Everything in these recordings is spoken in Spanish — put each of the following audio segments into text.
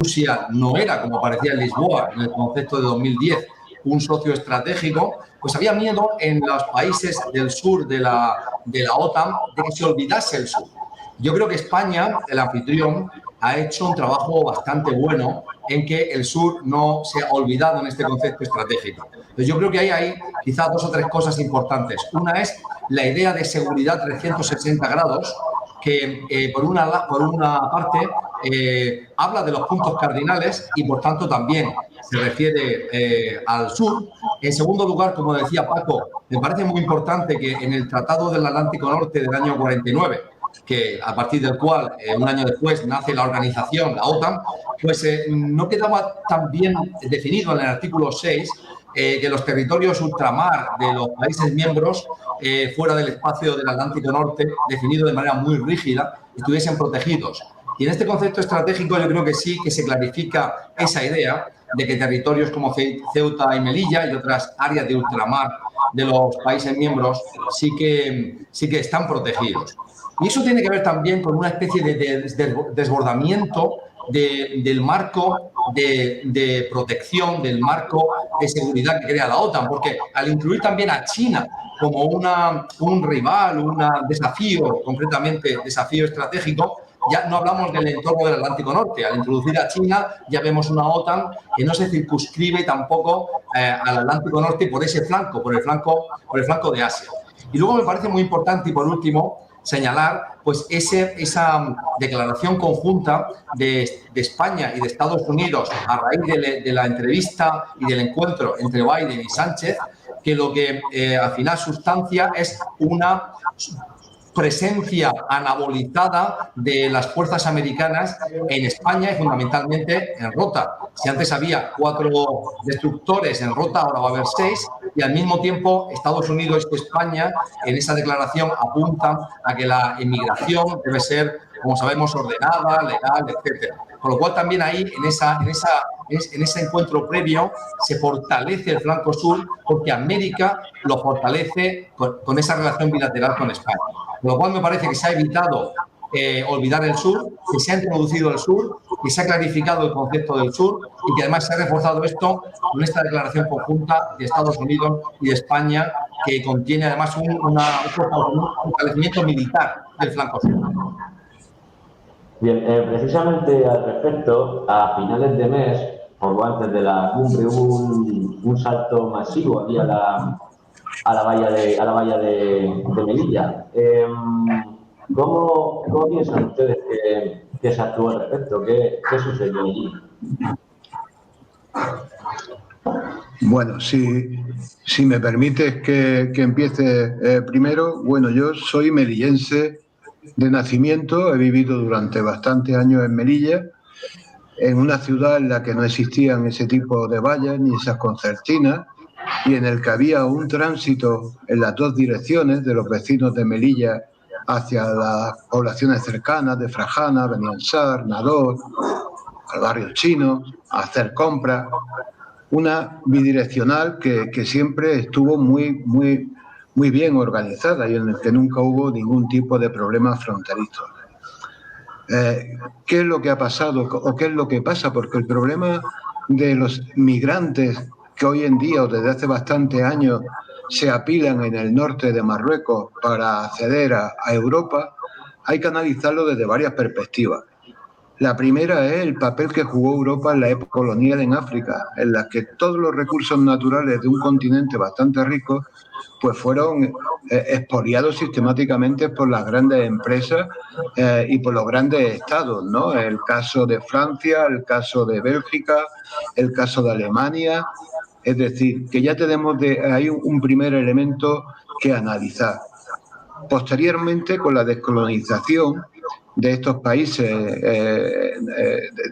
Rusia no era, como parecía en Lisboa, en el concepto de 2010, un socio estratégico, pues había miedo en los países del sur de la OTAN de que se olvidase el sur. Yo creo que España, el anfitrión, ha hecho un trabajo bastante bueno en que el sur no se ha olvidado en este concepto estratégico. Entonces, yo creo que hay quizás 2 o 3 cosas importantes. Una es la idea de seguridad 360 grados, que por una parte habla de los puntos cardinales y, por tanto, también se refiere al sur. En segundo lugar, como decía Paco, me parece muy importante que en el Tratado del Atlántico Norte del año 49, que a partir del cual, un año después, nace la organización, la OTAN, pues no quedaba tan bien definido en el artículo 6 que los territorios ultramar de los países miembros fuera del espacio del Atlántico Norte, definido de manera muy rígida, estuviesen protegidos. Y en este concepto estratégico yo creo que sí que se clarifica esa idea de que territorios como Ceuta y Melilla y otras áreas de ultramar de los países miembros sí que están protegidos. Y eso tiene que ver también con una especie de desbordamiento del marco de protección, del marco de seguridad que crea la OTAN, porque al incluir también a China como un rival, un desafío, concretamente desafío estratégico, ya no hablamos del entorno del Atlántico Norte. Al introducir a China ya vemos una OTAN que no se circunscribe tampoco al Atlántico Norte por ese flanco, por el flanco de Asia. Y luego me parece muy importante, y por último, señalar pues esa declaración conjunta de España y de Estados Unidos a raíz de la entrevista y del encuentro entre Biden y Sánchez, que lo que al final sustancia es una presencia anabolizada de las fuerzas americanas en España y fundamentalmente en Rota. Si antes había 4 destructores en Rota, ahora va a haber 6, y al mismo tiempo Estados Unidos y España en esa declaración apuntan a que la inmigración debe ser, como sabemos, ordenada, legal, etcétera. Con lo cual también ahí en ese encuentro previo se fortalece el flanco sur porque América lo fortalece con esa relación bilateral con España. Con lo cual me parece que se ha evitado olvidar el sur, que se ha introducido el sur, que se ha clarificado el concepto del sur y que además se ha reforzado esto con esta declaración conjunta de Estados Unidos y de España, que contiene además un fortalecimiento militar del flanco sur. Bien, precisamente al respecto, a finales de mes, poco antes de la cumbre, hubo un salto masivo aquí a la valla de Melilla. ¿Cómo piensan ustedes que se actuó al respecto? ¿Qué sucedió allí? Bueno, si me permites que empiece primero, bueno, yo soy melillense de nacimiento, he vivido durante bastantes años en Melilla, en una ciudad en la que no existían ese tipo de vallas ni esas concertinas y en el que había un tránsito en las 2 direcciones de los vecinos de Melilla hacia las poblaciones cercanas de Frajana, Beniansar, Nador, al barrio chino, a hacer compras. Una bidireccional que siempre estuvo muy bien organizada y en el que nunca hubo ningún tipo de problema fronterizo. ¿Qué es lo que ha pasado o qué es lo que pasa? Porque el problema de los migrantes que hoy en día o desde hace bastantes años se apilan en el norte de Marruecos para acceder a Europa, hay que analizarlo desde varias perspectivas. La primera es el papel que jugó Europa en la época colonial en África, en la que todos los recursos naturales de un continente bastante rico pues fueron expoliados sistemáticamente por las grandes empresas y por los grandes estados, ¿no? El caso de Francia, el caso de Bélgica, el caso de Alemania. Es decir, que ya tenemos ahí un primer elemento que analizar. Posteriormente, con la descolonización de estos países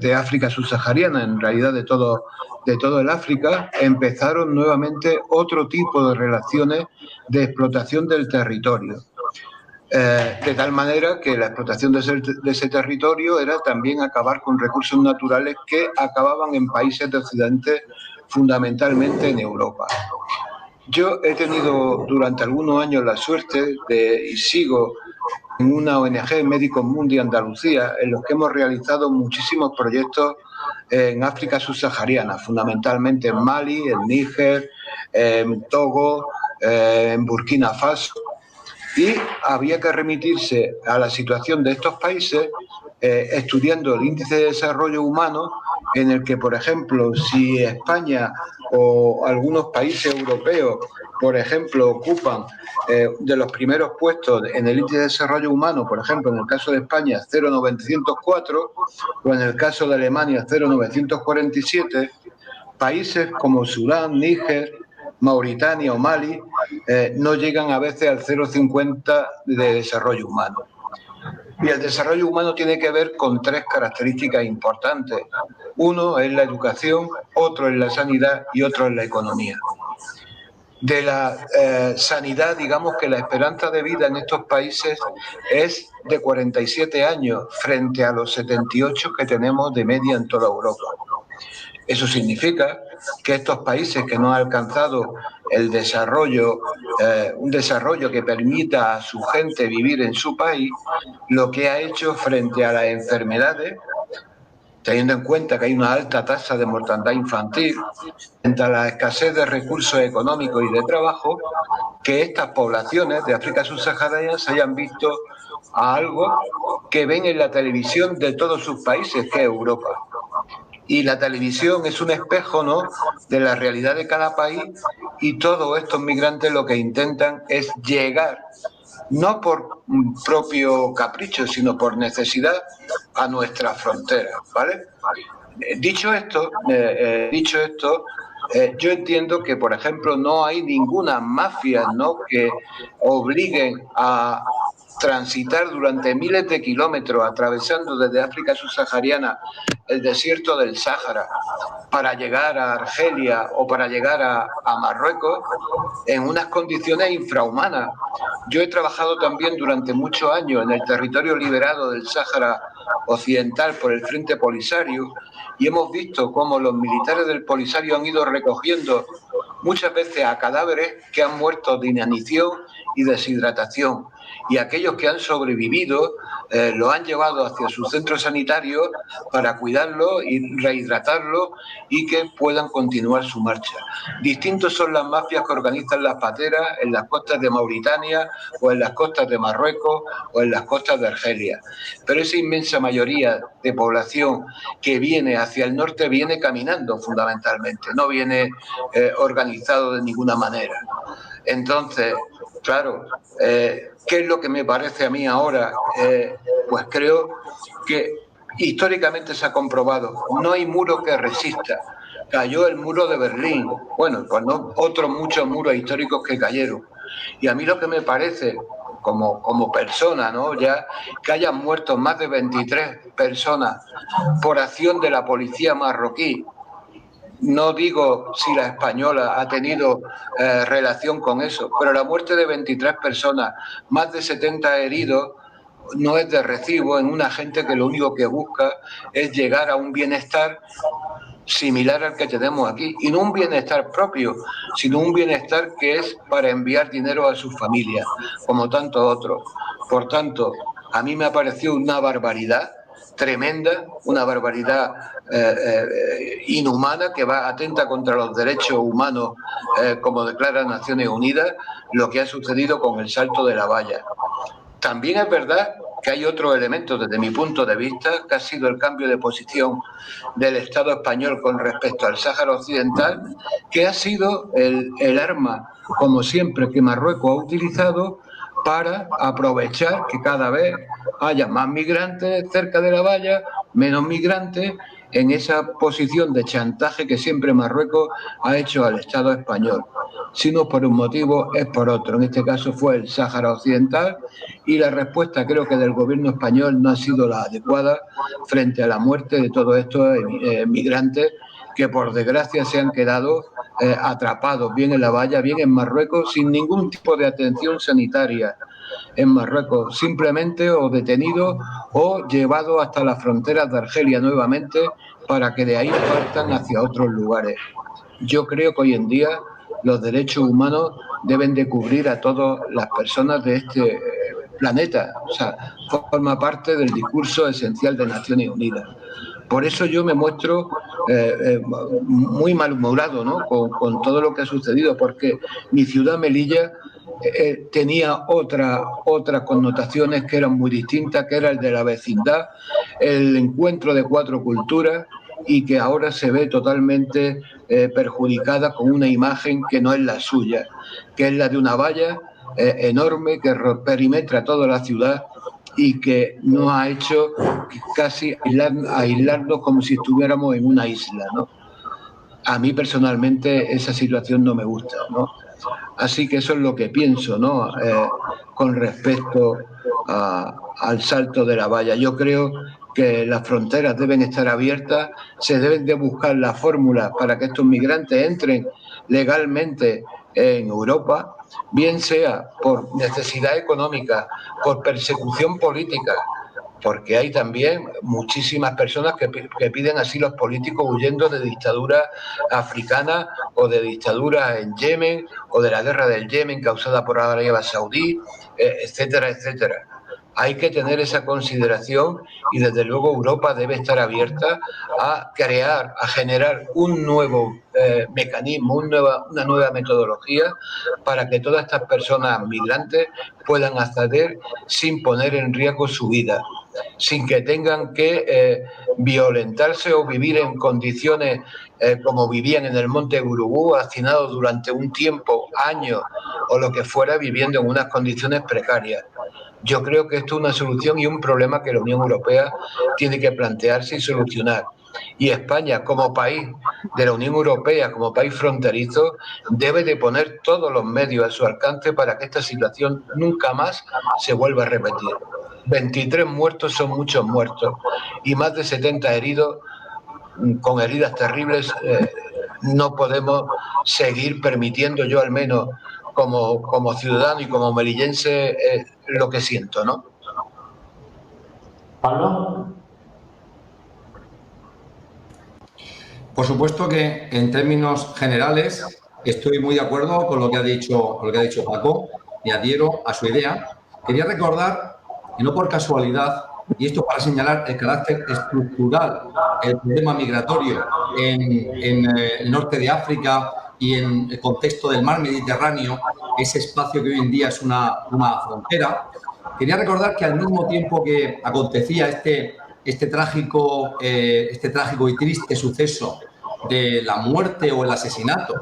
de África subsahariana, en realidad de todo el África, empezaron nuevamente otro tipo de relaciones de explotación del territorio. De tal manera que la explotación de ese territorio era también acabar con recursos naturales que acababan en países de Occidente, fundamentalmente en Europa. Yo he tenido durante algunos años la suerte y sigo en una ONG, Médicos Mundi Andalucía, en los que hemos realizado muchísimos proyectos en África subsahariana, fundamentalmente en Mali, en Níger, en Togo, en Burkina Faso. Y había que remitirse a la situación de estos países estudiando el índice de desarrollo humano, en el que, por ejemplo, si España o algunos países europeos, por ejemplo, ocupan de los primeros puestos en el índice de desarrollo humano, por ejemplo, en el caso de España 0,904 o en el caso de Alemania 0,947, países como Sudán, Níger, Mauritania o Mali no llegan a veces al 0,50 de desarrollo humano. Y el desarrollo humano tiene que ver con tres características importantes. Uno es la educación, otro es la sanidad y otro es la economía. De la sanidad, digamos que la esperanza de vida en estos países es de 47 años frente a los 78 que tenemos de media en toda Europa. Eso significa que estos países que no han alcanzado el desarrollo, un desarrollo que permita a su gente vivir en su país, lo que ha hecho frente a las enfermedades, teniendo en cuenta que hay una alta tasa de mortandad infantil, frente a la escasez de recursos económicos y de trabajo, que estas poblaciones de África subsahariana se hayan visto a algo que ven en la televisión de todos sus países, que es Europa. Y la televisión es un espejo, ¿no?, de la realidad de cada país, y todos estos migrantes lo que intentan es llegar, no por propio capricho, sino por necesidad, a nuestras fronteras, ¿vale? Dicho esto, yo entiendo que, por ejemplo, no hay ninguna mafia, ¿no?, que obliguen a transitar durante miles de kilómetros, atravesando desde África subsahariana el desierto del Sáhara, para llegar a Argelia o para llegar a Marruecos en unas condiciones infrahumanas. Yo he trabajado también durante muchos años en el territorio liberado del Sáhara Occidental por el Frente Polisario, y hemos visto cómo los militares del Polisario han ido recogiendo muchas veces a cadáveres que han muerto de inanición y deshidratación, y aquellos que han sobrevivido lo han llevado hacia sus centros sanitarios para cuidarlos y rehidratarlos y que puedan continuar su marcha. Distintos son las mafias que organizan las pateras en las costas de Mauritania o en las costas de Marruecos o en las costas de Argelia, pero esa inmensa mayoría de población que viene hacia el norte viene caminando fundamentalmente, no viene organizado de ninguna manera. Entonces, claro, ¿qué es lo que me parece a mí ahora? Pues creo que históricamente se ha comprobado, no hay muro que resista. Cayó el muro de Berlín, bueno, pues no, otros muchos muros históricos que cayeron. Y a mí lo que me parece, como persona, ¿no?, ya que hayan muerto más de 23 personas por acción de la policía marroquí. No digo si la española ha tenido relación con eso, pero la muerte de 23 personas, más de 70 heridos, no es de recibo en una gente que lo único que busca es llegar a un bienestar similar al que tenemos aquí, y no un bienestar propio, sino un bienestar que es para enviar dinero a sus familias, como tantos otros. Por tanto, a mí me ha parecido una barbaridad tremenda, una barbaridad inhumana, que va atenta contra los derechos humanos, como declaran Naciones Unidas, lo que ha sucedido con el salto de la valla. También es verdad que hay otro elemento, desde mi punto de vista, que ha sido el cambio de posición del Estado español con respecto al Sáhara Occidental, que ha sido el arma, como siempre, que Marruecos ha utilizado para aprovechar que cada vez haya más migrantes cerca de la valla, menos migrantes, en esa posición de chantaje que siempre Marruecos ha hecho al Estado español. Si no es por un motivo, es por otro. En este caso fue el Sáhara Occidental, y la respuesta, creo que del gobierno español, no ha sido la adecuada frente a la muerte de todos estos migrantes que, por desgracia, se han quedado atrapados, bien en la valla, bien en Marruecos, sin ningún tipo de atención sanitaria en Marruecos, simplemente o detenidos o llevados hasta las fronteras de Argelia nuevamente, para que de ahí partan hacia otros lugares. Yo creo que hoy en día los derechos humanos deben de cubrir a todas las personas de este planeta, o sea, forma parte del discurso esencial de Naciones Unidas. Por eso yo me muestro muy malhumorado, ¿no? Con todo lo que ha sucedido, porque mi ciudad, Melilla, tenía otras connotaciones que eran muy distintas, que era el de la vecindad, el encuentro de cuatro culturas, y que ahora se ve totalmente perjudicada con una imagen que no es la suya, que es la de una valla enorme que perimetra toda la ciudad y que nos ha hecho casi aislarnos como si estuviéramos en una isla, ¿no? A mí personalmente esa situación no me gusta, ¿no? Así que eso es lo que pienso, ¿no? Con respecto al salto de la valla. Yo creo que las fronteras deben estar abiertas, se deben de buscar las fórmulas para que estos migrantes entren legalmente en Europa, bien sea por necesidad económica, por persecución política, porque hay también muchísimas personas que piden asilo políticos huyendo de dictaduras africanas o de dictaduras en Yemen o de la guerra del Yemen causada por Arabia Saudí, etcétera, etcétera. Hay que tener esa consideración y desde luego Europa debe estar abierta a crear, a generar un nuevo mecanismo, una nueva metodología para que todas estas personas migrantes puedan acceder sin poner en riesgo su vida, sin que tengan que violentarse o vivir en condiciones como vivían en el Monte Gurugú, hacinados durante un tiempo, años o lo que fuera, viviendo en unas condiciones precarias. Yo creo que esto es una solución y un problema que la Unión Europea tiene que plantearse y solucionar. Y España, como país de la Unión Europea, como país fronterizo, debe de poner todos los medios a su alcance para que esta situación nunca más se vuelva a repetir. 23 muertos son muchos muertos y más de 70 heridos, con heridas terribles. No podemos seguir permitiendo, yo al menos como ciudadano y como melillense, lo que siento, ¿no? ¿Pablo? Por supuesto que en términos generales estoy muy de acuerdo con lo que ha dicho Paco y adhiero a su idea. Quería recordar, y no por casualidad, y esto para señalar el carácter estructural, el problema migratorio en el norte de África y en el contexto del mar Mediterráneo, ese espacio que hoy en día es una frontera. Quería recordar que al mismo tiempo que acontecía este trágico y triste suceso de la muerte o el asesinato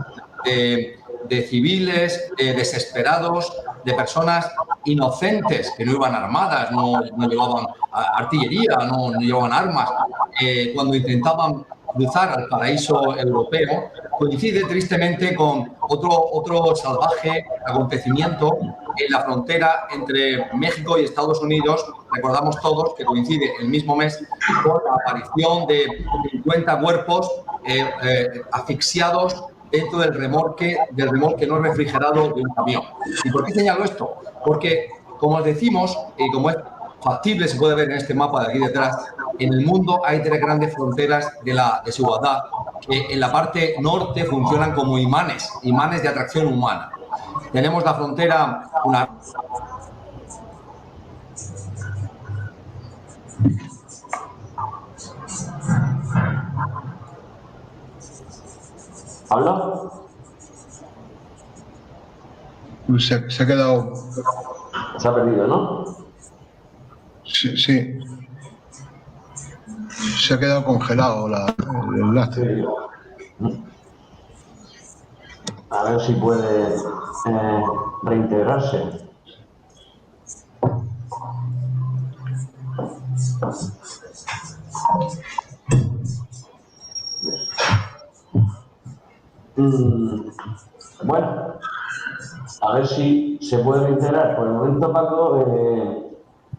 de civiles desesperados, de personas inocentes que no iban armadas, no llevaban artillería, no llevaban armas, cuando intentaban cruzar al paraíso europeo, coincide tristemente con otro salvaje acontecimiento en la frontera entre México y Estados Unidos. Recordamos todos que coincide el mismo mes con la aparición de 50 cuerpos asfixiados dentro del remolque no refrigerado de un camión. ¿Y por qué señalo esto? Porque, como os decimos, y como es factible, se puede ver en este mapa de aquí detrás, en el mundo hay 3 grandes fronteras de desigualdad que en la parte norte funcionan como imanes de atracción humana. Tenemos la frontera, ¿Pablo? Se ha quedado... Se ha perdido, ¿no? Sí. Se ha quedado congelado el enlace. Sí. A ver si puede reintegrarse. Bueno, a ver si se puede reintegrar. Por el momento, Paco,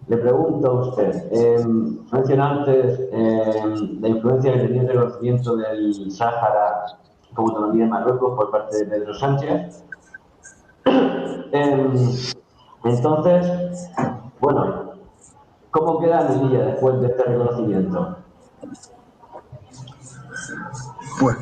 le pregunto a usted. Menciona antes la influencia que tenía el reconocimiento del Sáhara como autonomía de Marruecos por parte de Pedro Sánchez. Entonces, bueno, ¿cómo queda Melilla después de este reconocimiento? Pues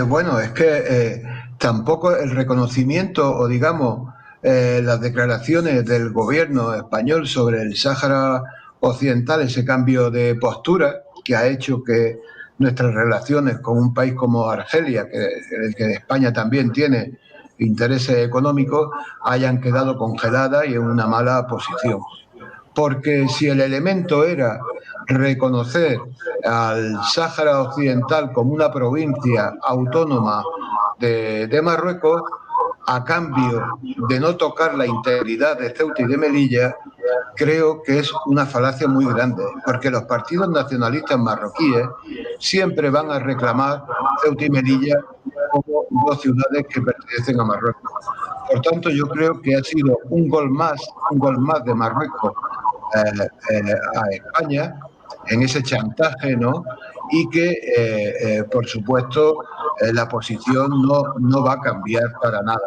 bueno, es que tampoco el reconocimiento o digamos las declaraciones del gobierno español sobre el Sáhara Occidental, ese cambio de postura, que ha hecho que nuestras relaciones con un país como Argelia, que España también tiene intereses económicos, hayan quedado congeladas y en una mala posición. Porque si el elemento era reconocer al Sáhara Occidental como una provincia autónoma de Marruecos, a cambio de no tocar la integridad de Ceuta y de Melilla, creo que es una falacia muy grande, porque los partidos nacionalistas marroquíes siempre van a reclamar Ceuta y Melilla como dos ciudades que pertenecen a Marruecos. Por tanto, yo creo que ha sido un gol más de Marruecos a España en ese chantaje, ¿no? Y que, por supuesto, la posición no va a cambiar para nada.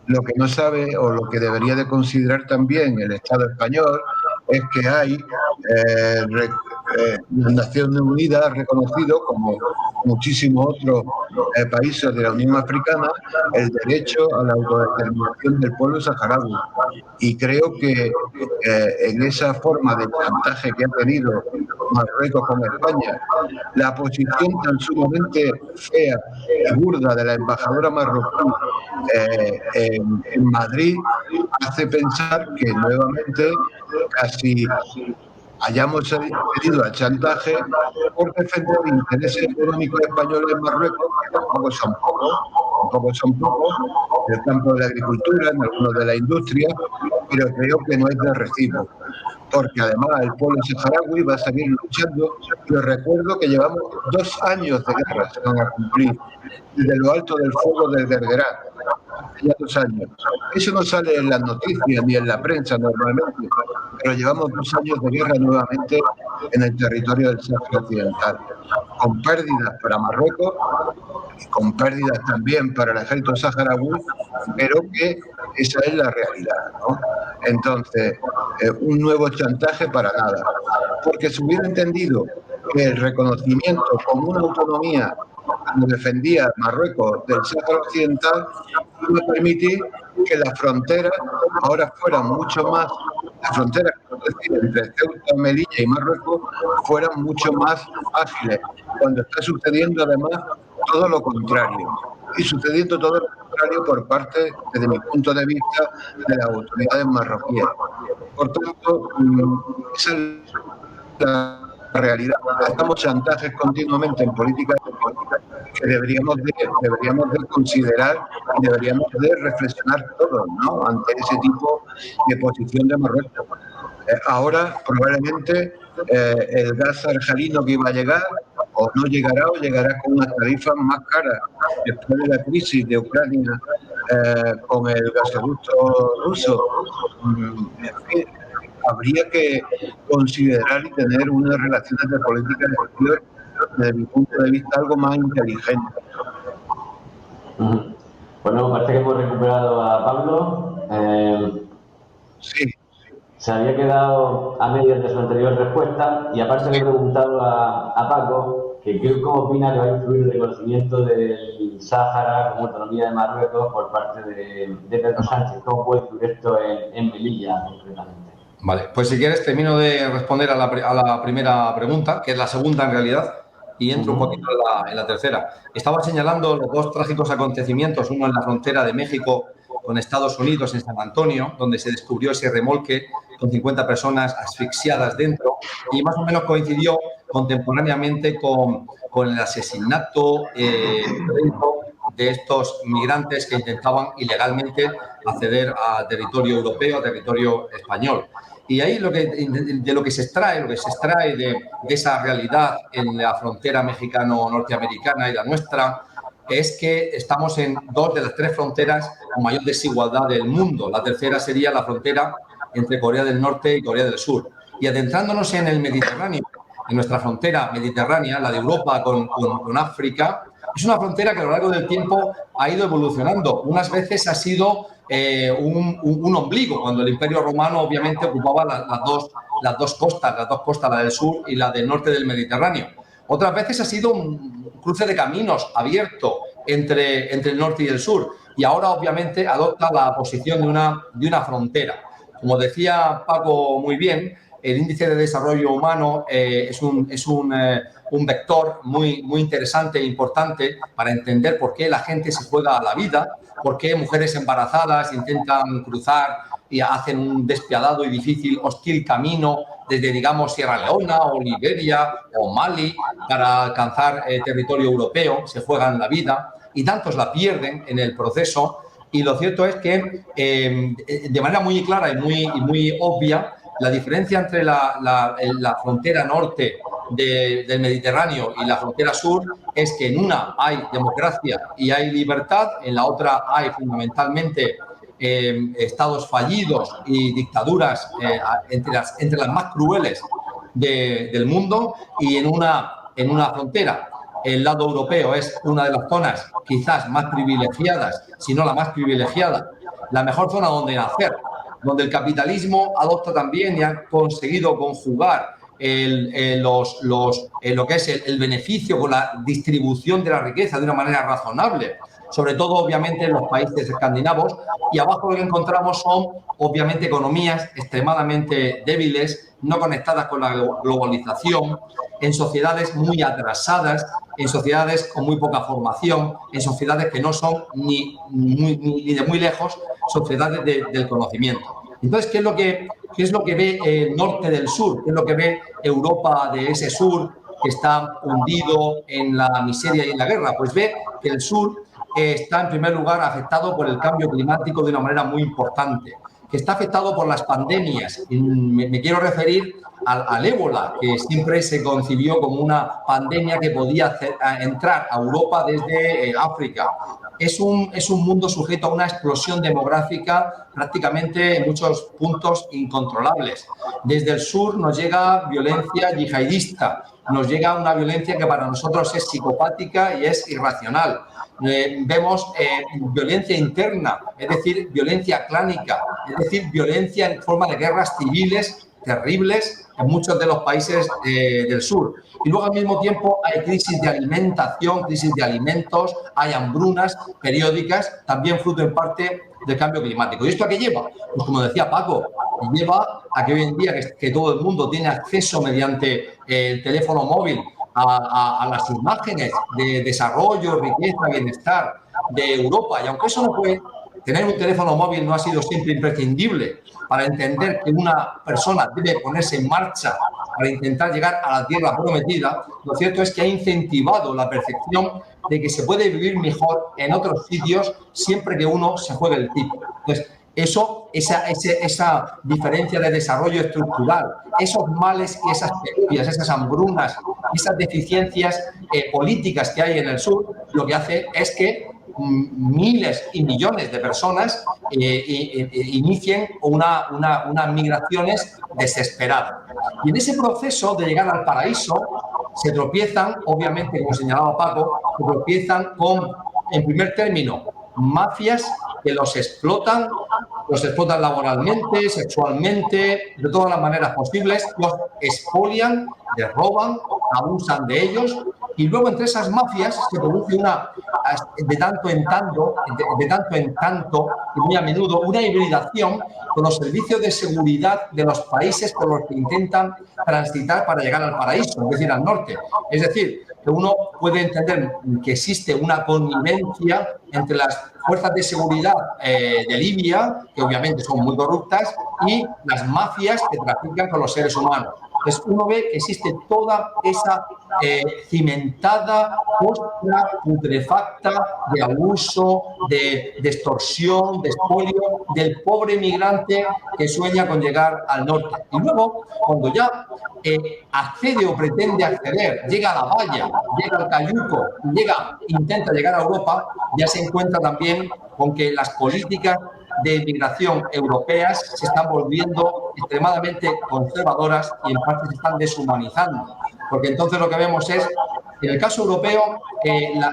Lo que no sabe o lo que debería de considerar también el Estado español es que hay las Naciones Unidas ha reconocido, como muchísimos otros países de la Unión Africana, el derecho a la autodeterminación del pueblo saharaui. Y creo que en esa forma de chantaje que ha tenido Marruecos con España, la posición tan sumamente fea y burda de la embajadora marroquí en Madrid hace pensar que nuevamente casi hayamos cedido al chantaje por defender intereses económicos españoles en Marruecos, que tampoco son pocos, en el campo de la agricultura, en algunos de la industria, pero creo que no es de recibo, porque además el pueblo saharaui va a seguir luchando. Yo recuerdo que llevamos 2 años de guerra, se van a cumplir, desde lo alto del fuego del Guerguerá, ya 2 años. Eso no sale en las noticias ni en la prensa normalmente, pero llevamos 2 años de guerra nuevamente en el territorio del Sáhara Occidental, con pérdidas para Marruecos y con pérdidas también para el ejército saharaui, pero que esa es la realidad, ¿no? Entonces, un nuevo chantaje para nada, porque se hubiera entendido que el reconocimiento como una autonomía, como defendía Marruecos del Sáhara Occidental, iba a permitir que las fronteras ahora fueran mucho más, las fronteras entre Ceuta, Melilla y Marruecos fueran mucho más ágiles, cuando está sucediendo además todo lo contrario. Y sucediendo todo lo contrario por parte, desde mi punto de vista, de las autoridades marroquíes. Por tanto, esa es la realidad. Hacemos chantajes continuamente en política que deberíamos de considerar y deberíamos de reflexionar todos, ¿no?, ante ese tipo de posición de Marruecos. Ahora probablemente el gas argelino que iba a llegar o no llegará o llegará con unas tarifas más caras después de la crisis de Ucrania con el gasoducto ruso. En fin, habría que considerar y tener unas relaciones de política exterior, desde mi punto de vista, algo más inteligente. Bueno, parece que hemos recuperado a Pablo. Sí. Se había quedado a medias de su anterior respuesta y aparte le he preguntado a Paco cómo opina que va a influir el reconocimiento del Sáhara como autonomía de Marruecos por parte de Pedro Sánchez. ¿Cómo puede influir esto en Melilla concretamente? Vale, pues si quieres termino de responder a la primera pregunta, que es la segunda en realidad, y entro un poquito en la tercera. Estaba señalando los 2 trágicos acontecimientos, uno en la frontera de México con Estados Unidos, en San Antonio, donde se descubrió ese remolque con 50 personas asfixiadas dentro, y más o menos coincidió contemporáneamente con el asesinato de estos migrantes que intentaban ilegalmente acceder a territorio europeo, a territorio español. Y ahí de lo que se extrae de esa realidad en la frontera mexicano-norteamericana y la nuestra, es que estamos en 2 de las 3 fronteras con mayor desigualdad del mundo. La tercera sería la frontera entre Corea del Norte y Corea del Sur. Y adentrándonos en el Mediterráneo, en nuestra frontera mediterránea, la de Europa con África, es una frontera que a lo largo del tiempo ha ido evolucionando. Unas veces ha sido un ombligo, cuando el Imperio Romano obviamente ocupaba las dos costas, la del sur y la del norte del Mediterráneo. Otras veces ha sido un cruce de caminos abierto entre el norte y el sur, y ahora obviamente adopta la posición de una frontera. Como decía Paco muy bien, el índice de desarrollo humano es un vector muy interesante e importante para entender por qué la gente se juega a la vida, por qué mujeres embarazadas intentan cruzar y hacen un despiadado y difícil, hostil camino desde, digamos, Sierra Leona o Liberia o Mali para alcanzar territorio europeo, se juegan la vida y tantos la pierden en el proceso. Y lo cierto es que, de manera muy clara y muy obvia, la diferencia entre la frontera norte del Mediterráneo y la frontera sur es que en una hay democracia y hay libertad, en la otra hay fundamentalmente estados fallidos y dictaduras entre las más crueles del mundo, y en una frontera el lado europeo es una de las zonas quizás más privilegiadas, si no la más privilegiada, la mejor zona donde nacer, donde el capitalismo adopta también y ha conseguido conjugar lo que es el beneficio con la distribución de la riqueza de una manera razonable, sobre todo obviamente en los países escandinavos, y abajo lo que encontramos son obviamente economías extremadamente débiles, no conectadas con la globalización, en sociedades muy atrasadas, en sociedades con muy poca formación, en sociedades que no son ni de muy lejos sociedades del conocimiento. Entonces, ¿qué es lo que ve el norte del sur? ¿Qué es lo que ve Europa de ese sur que está hundido en la miseria y en la guerra? Pues ve que el sur está en primer lugar afectado por el cambio climático de una manera muy importante, que está afectado por las pandemias. Me quiero referir al ébola, que siempre se concibió como una pandemia que podía entrar a Europa desde África. Es un mundo sujeto a una explosión demográfica prácticamente en muchos puntos incontrolables. Desde el sur nos llega violencia yihadista, nos llega una violencia que para nosotros es psicopática y es irracional. Vemos violencia interna, es decir, violencia clánica, es decir, violencia en forma de guerras civiles terribles en muchos de los países del sur. Y luego al mismo tiempo hay crisis de alimentación, crisis de alimentos, hay hambrunas periódicas, también fruto en parte del cambio climático. ¿Y esto a qué lleva? Pues como decía Paco, lleva a que hoy en día que todo el mundo tiene acceso mediante el teléfono móvil a las imágenes de desarrollo, riqueza, bienestar de Europa. Y aunque eso no puede, tener un teléfono móvil no ha sido siempre imprescindible para entender que una persona debe ponerse en marcha para intentar llegar a la tierra prometida, lo cierto es que ha incentivado la percepción de que se puede vivir mejor en otros sitios siempre que uno se juegue el tipo. Entonces, esa diferencia de desarrollo estructural, esos males y esas penurias, esas hambrunas, esas deficiencias políticas que hay en el sur, lo que hace es que miles y millones de personas inicien unas migraciones desesperadas. Y en ese proceso de llegar al paraíso se tropiezan, obviamente, como señalaba Paco, se tropiezan con, en primer término, mafias que los explotan laboralmente, sexualmente, de todas las maneras posibles, los expolian, les roban, abusan de ellos, y luego entre esas mafias se produce de tanto en tanto, y muy a menudo, una hibridación con los servicios de seguridad de los países por los que intentan transitar para llegar al paraíso, es decir, al norte. Es decir, que uno puede entender que existe una connivencia entre las fuerzas de seguridad de Libia, que obviamente son muy corruptas, y las mafias que trafican con los seres humanos. Entonces uno ve que existe toda esa cimentada costra putrefacta de abuso, de extorsión, de expolio del pobre migrante que sueña con llegar al norte. Y luego, cuando ya accede o pretende acceder, llega a la valla, llega al cayuco, intenta llegar a Europa, ya se encuentra también con que las políticas de migración europeas se están volviendo extremadamente conservadoras y en parte se están deshumanizando. Porque entonces lo que vemos es, en el caso europeo,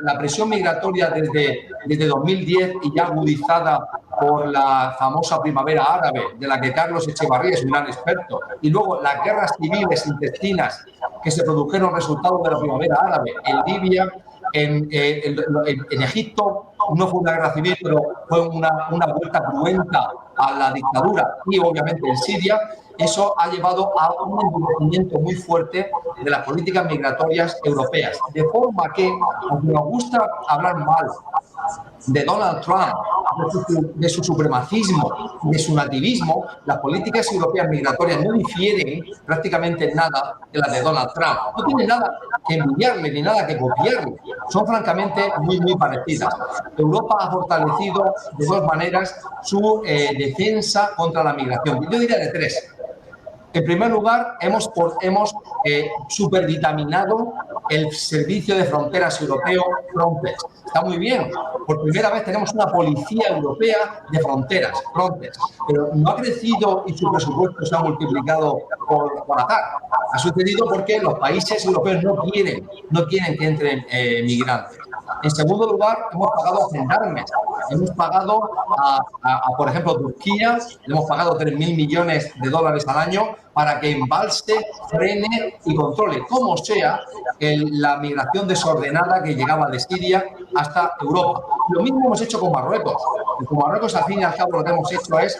la presión migratoria desde 2010 y ya agudizada por la famosa primavera árabe, de la que Carlos Echevarría es un gran experto, y luego las guerras civiles intestinas que se produjeron resultado de la primavera árabe en Libia, en Egipto no fue una guerra civil, pero fue una vuelta cruenta a la dictadura y obviamente en Siria, eso ha llevado a un endurecimiento muy fuerte de las políticas migratorias europeas. De forma que, aunque nos gusta hablar mal de Donald Trump, de su supremacismo, de su nativismo, las políticas europeas migratorias no difieren prácticamente en nada de las de Donald Trump. No tienen nada que envidiarle ni nada que copiarle. Son francamente muy parecidas. Europa ha fortalecido de dos maneras su defensa contra la migración. Yo diría de tres. En primer lugar, hemos supervitaminado el servicio de fronteras europeo Frontex. Está muy bien. Por primera vez tenemos una policía europea de fronteras, Frontex. Pero no ha crecido y su presupuesto se ha multiplicado por azar. Ha sucedido porque los países europeos no quieren que entren migrantes. En segundo lugar, hemos pagado a gendarmes. Hemos pagado por ejemplo, Turquía, le hemos pagado 3.000 millones de dólares al año para que embalse, frene y controle, como sea, la migración desordenada que llegaba de Siria hasta Europa. Lo mismo hemos hecho con Marruecos. Y con Marruecos, al fin y al cabo, lo que hemos hecho es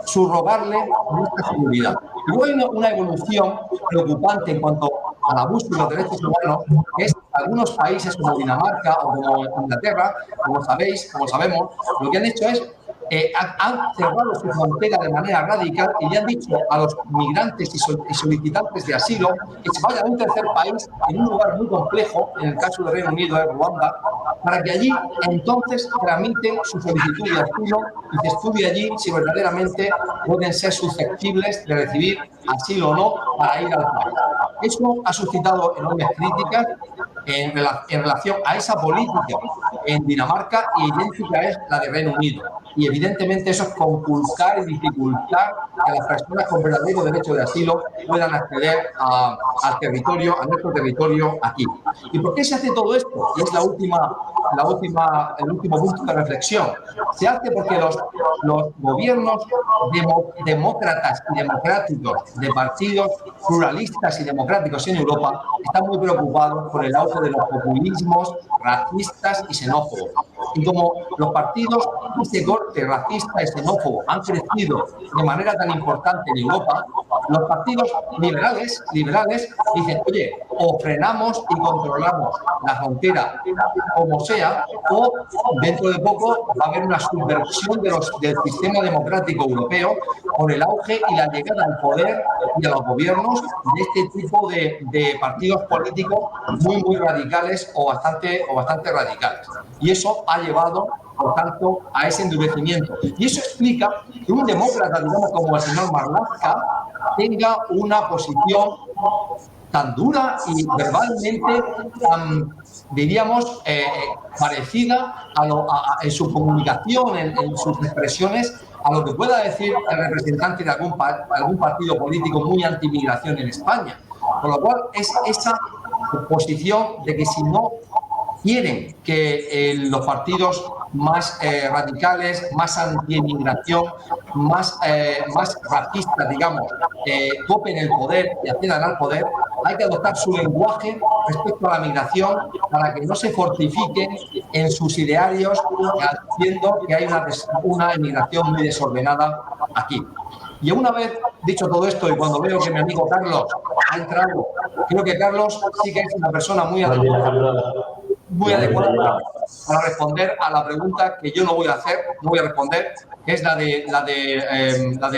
subrogarle nuestra seguridad. Y luego hay una evolución preocupante en cuanto al abuso de los derechos humanos, que es algunos países como Dinamarca o como Inglaterra, como sabemos, lo que han hecho es han cerrado su frontera de manera radical y le han dicho a los migrantes y solicitantes de asilo que se vayan a un tercer país en un lugar muy complejo, en el caso del Reino Unido, de Ruanda, para que allí entonces tramiten su solicitud de asilo y se estudie allí si verdaderamente pueden ser susceptibles de recibir asilo o no para ir al país. Eso ha suscitado enormes críticas en relación a esa política en Dinamarca, y idéntica es la de Reino Unido. Y evidentemente eso es conculcar y dificultar que las personas con verdadero derecho de asilo puedan acceder al territorio, a nuestro territorio aquí. ¿Y por qué se hace todo esto? Y es el último punto de reflexión. Se hace porque los gobiernos demócratas y democráticos de partidos pluralistas y democráticos en Europa están muy preocupados por el auge de los populismos racistas y xenófobos. Y como los partidos de ese corte racista y xenófobo han crecido de manera tan importante en Europa, los partidos liberales dicen, oye, o frenamos y controlamos la frontera como sea, o dentro de poco va a haber una subversión del sistema democrático europeo por el auge y la llegada al poder y a los gobiernos de este tipo de partidos políticos muy radicales o bastante radicales. Y eso ha llevado, por tanto, a ese endurecimiento. Y eso explica que un demócrata, digamos, como el señor Marlaska, tenga una posición tan dura y verbalmente tan, diríamos, parecida en su comunicación, en sus expresiones, a lo que pueda decir el representante de algún partido político muy antimigración en España. Con lo cual, es esa posición de que si no quieren que los partidos más radicales, más anti-inmigración, más racistas, digamos, copen el poder y accedan al poder, hay que adoptar su lenguaje respecto a la migración para que no se fortifiquen en sus idearios, haciendo que hay una inmigración muy desordenada aquí. Y una vez dicho todo esto, y cuando veo que mi amigo Carlos ha entrado, creo que Carlos sí que es una persona muy adecuada para responder a la pregunta que yo no voy a responder, que es la de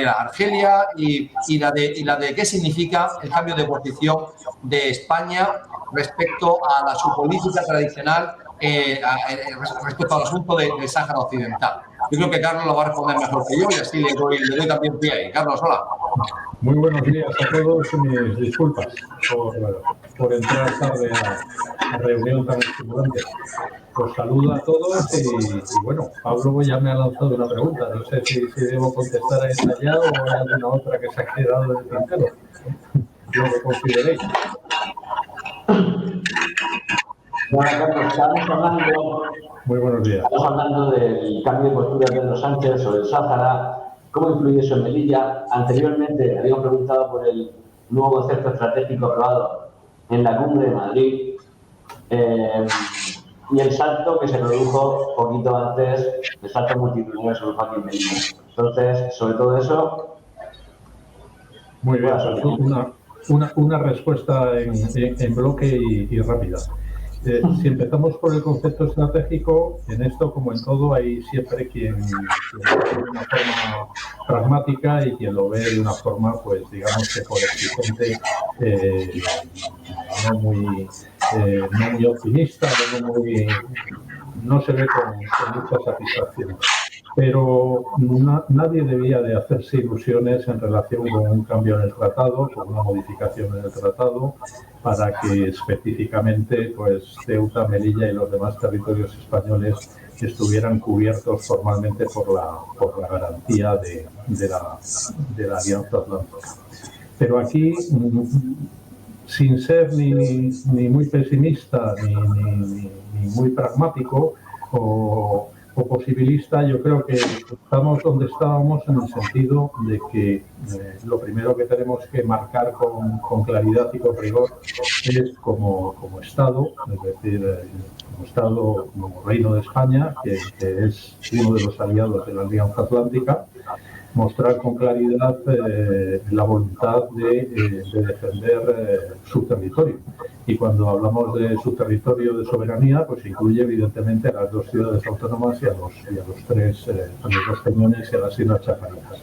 Argelia y la de qué significa el cambio de posición de España respecto a su política tradicional respecto al asunto del Sáhara Occidental. Yo creo que Carlos lo va a responder mejor que yo y así le doy también pie ahí. Carlos, hola. Muy buenos días a todos y mis disculpas por entrar tarde a reunión tan estimulante. Os saludo a todos y bueno, Pablo ya me ha lanzado una pregunta. No sé si debo contestar a esta ya o hay alguna otra que se ha quedado en el tintero. Lo que consideréis. Bueno, Carlos, estamos hablando, muy buenos días. Estamos hablando del cambio de postura de Pedro Sánchez sobre el Sáhara. ¿Cómo influye eso en Melilla? Anteriormente habíamos preguntado por el nuevo concepto estratégico aprobado en la Cumbre de Madrid. y el salto que se produjo poquito antes, el salto multitudinario se produjo aquí en Melilla. Entonces, sobre todo eso... Muy bien, una respuesta en bloque y rápida. Si empezamos por el concepto estratégico, en esto, como en todo, hay siempre quien lo ve de una forma pragmática y quien lo ve de una forma, pues, digamos que por exigente, no muy optimista, no se ve con mucha satisfacción. Pero nadie debía de hacerse ilusiones en relación con un cambio en el tratado, con una modificación en el tratado, para que específicamente pues, Ceuta, Melilla y los demás territorios españoles estuvieran cubiertos formalmente por la garantía de la Alianza Atlántica. Pero aquí, sin ser ni muy pesimista ni muy pragmático o posibilista, yo creo que estamos donde estábamos en el sentido de que lo primero que tenemos que marcar con claridad y con rigor es como Estado, es decir, como Estado, como Reino de España, que es uno de los aliados de la Alianza Atlántica, mostrar con claridad la voluntad de defender su territorio. Y cuando hablamos de su territorio de soberanía, pues incluye evidentemente a las dos ciudades autónomas y a los dos peñones y a las Islas Chaparinas.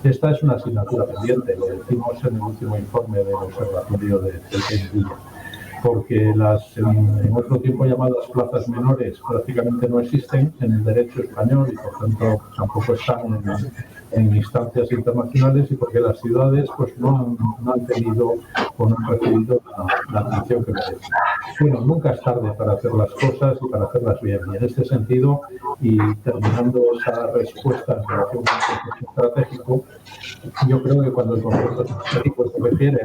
Esta es una asignatura pendiente, lo decimos en el último informe del Observatorio de Melilla, porque las en otro tiempo llamadas plazas menores prácticamente no existen en el derecho español y por tanto tampoco están en instancias internacionales y porque las ciudades pues no han tenido o no han recibido la atención que merecen. Bueno, nunca es tarde para hacer las cosas y para hacerlas bien. Y en este sentido, y terminando esa respuesta en relación con el concepto estratégico, yo creo que cuando el concepto estratégico se refiere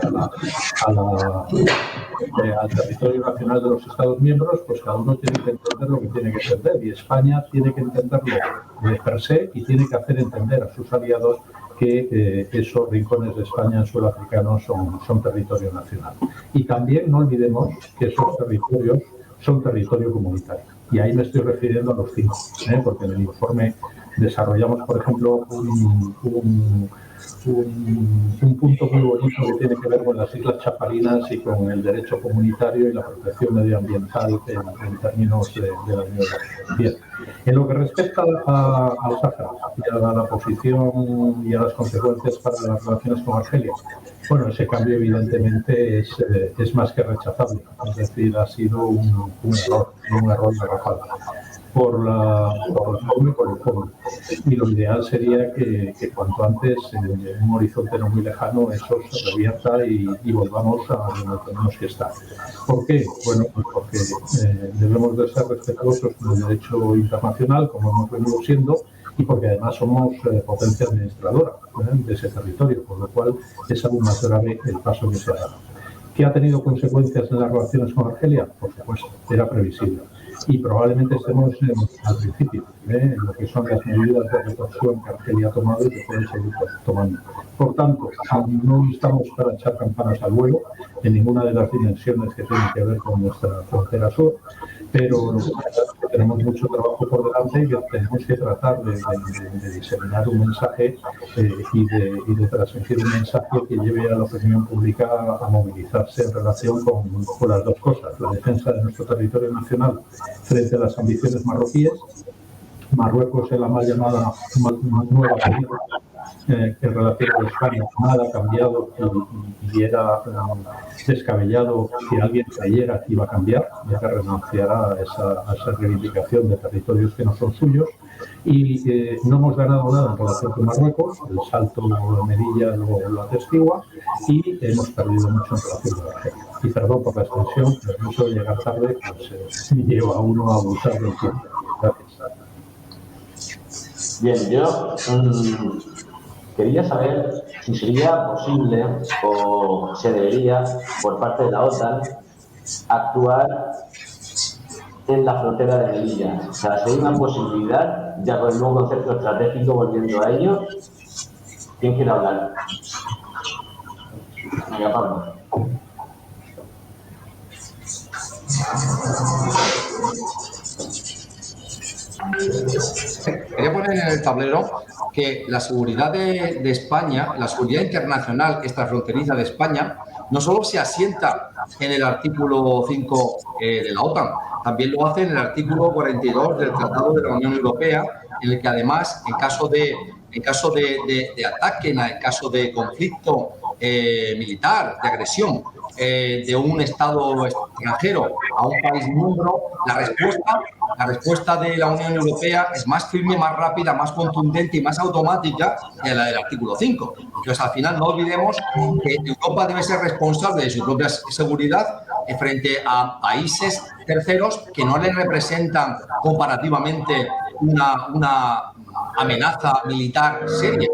al territorio nacional de los Estados miembros, pues cada uno tiene que entender lo que tiene que entender y España tiene que entenderlo de per se y tiene que hacer entender a sus aliados que esos rincones de España en suelo africano son territorio nacional. Y también no olvidemos que esos territorios son territorio comunitario. Y ahí me estoy refiriendo a los 5, porque en el informe desarrollamos, por ejemplo, un punto muy bonito que tiene que ver con las Islas Chaparinas y con el derecho comunitario y la protección medioambiental en términos de la Unión Europea. Bien, en lo que respecta al Sáhara y a la posición y a las consecuencias para las relaciones con Argelia, bueno, ese cambio evidentemente es más que rechazable, es decir, ha sido un error garrafal. Por la forma y por el fondo. Y lo ideal sería que cuanto antes, en un horizonte no muy lejano, eso se revierta y volvamos a donde tenemos que estar. ¿Por qué? Bueno, pues porque debemos de ser respetuosos con el derecho internacional, como hemos venido siendo, y porque además somos potencia administradora de ese territorio, por lo cual es aún más grave el paso que se ha dado. ¿Qué ha tenido consecuencias en las relaciones con Argelia? Por supuesto, era previsible. Y probablemente estemos al principio, en lo que son las medidas de retorsión que Argelia ha tomado y que pueden seguir tomando. Por tanto, no estamos para echar campanas al vuelo en ninguna de las dimensiones que tienen que ver con nuestra frontera sur, pero tenemos mucho trabajo por delante y que tenemos que tratar de diseminar un mensaje y de transmitir un mensaje que lleve a la opinión pública a movilizarse en relación con las dos cosas, la defensa de nuestro territorio nacional frente a las ambiciones marroquíes. Marruecos es la mal llamada nueva política que en relación con España nada ha cambiado y era descabellado que alguien creyera que iba a cambiar, ya que renunciará a esa reivindicación de territorios que no son suyos. Y no hemos ganado nada en relación con Marruecos, el salto de Melilla lo atestigua, y hemos perdido mucho en relación con Argelia. Y perdón por la extensión, pero eso de llegar tarde pues, lleva a uno a abusar del tiempo. Gracias. Bien, yo quería saber si sería posible o se debería, por parte de la OTAN, actuar en la frontera de Melilla. O sea, si hay una posibilidad, ya con el nuevo concepto estratégico, volviendo a ello. ¿Quién quiere hablar? Venga, Pablo. Quería poner en el tablero que la seguridad de España, la seguridad internacional extrafronteriza de España, no solo se asienta en el artículo 5 de la OTAN, también lo hace en el artículo 42 del Tratado de la Unión Europea, en el que además, en caso de ataque, en caso de conflicto militar, de agresión de un Estado extranjero a un país miembro, la respuesta de la Unión Europea es más firme, más rápida, más contundente y más automática que la del artículo 5. Entonces, al final, no olvidemos que Europa debe ser responsable de su propia seguridad frente a países terceros que no le representan comparativamente una amenaza militar seria.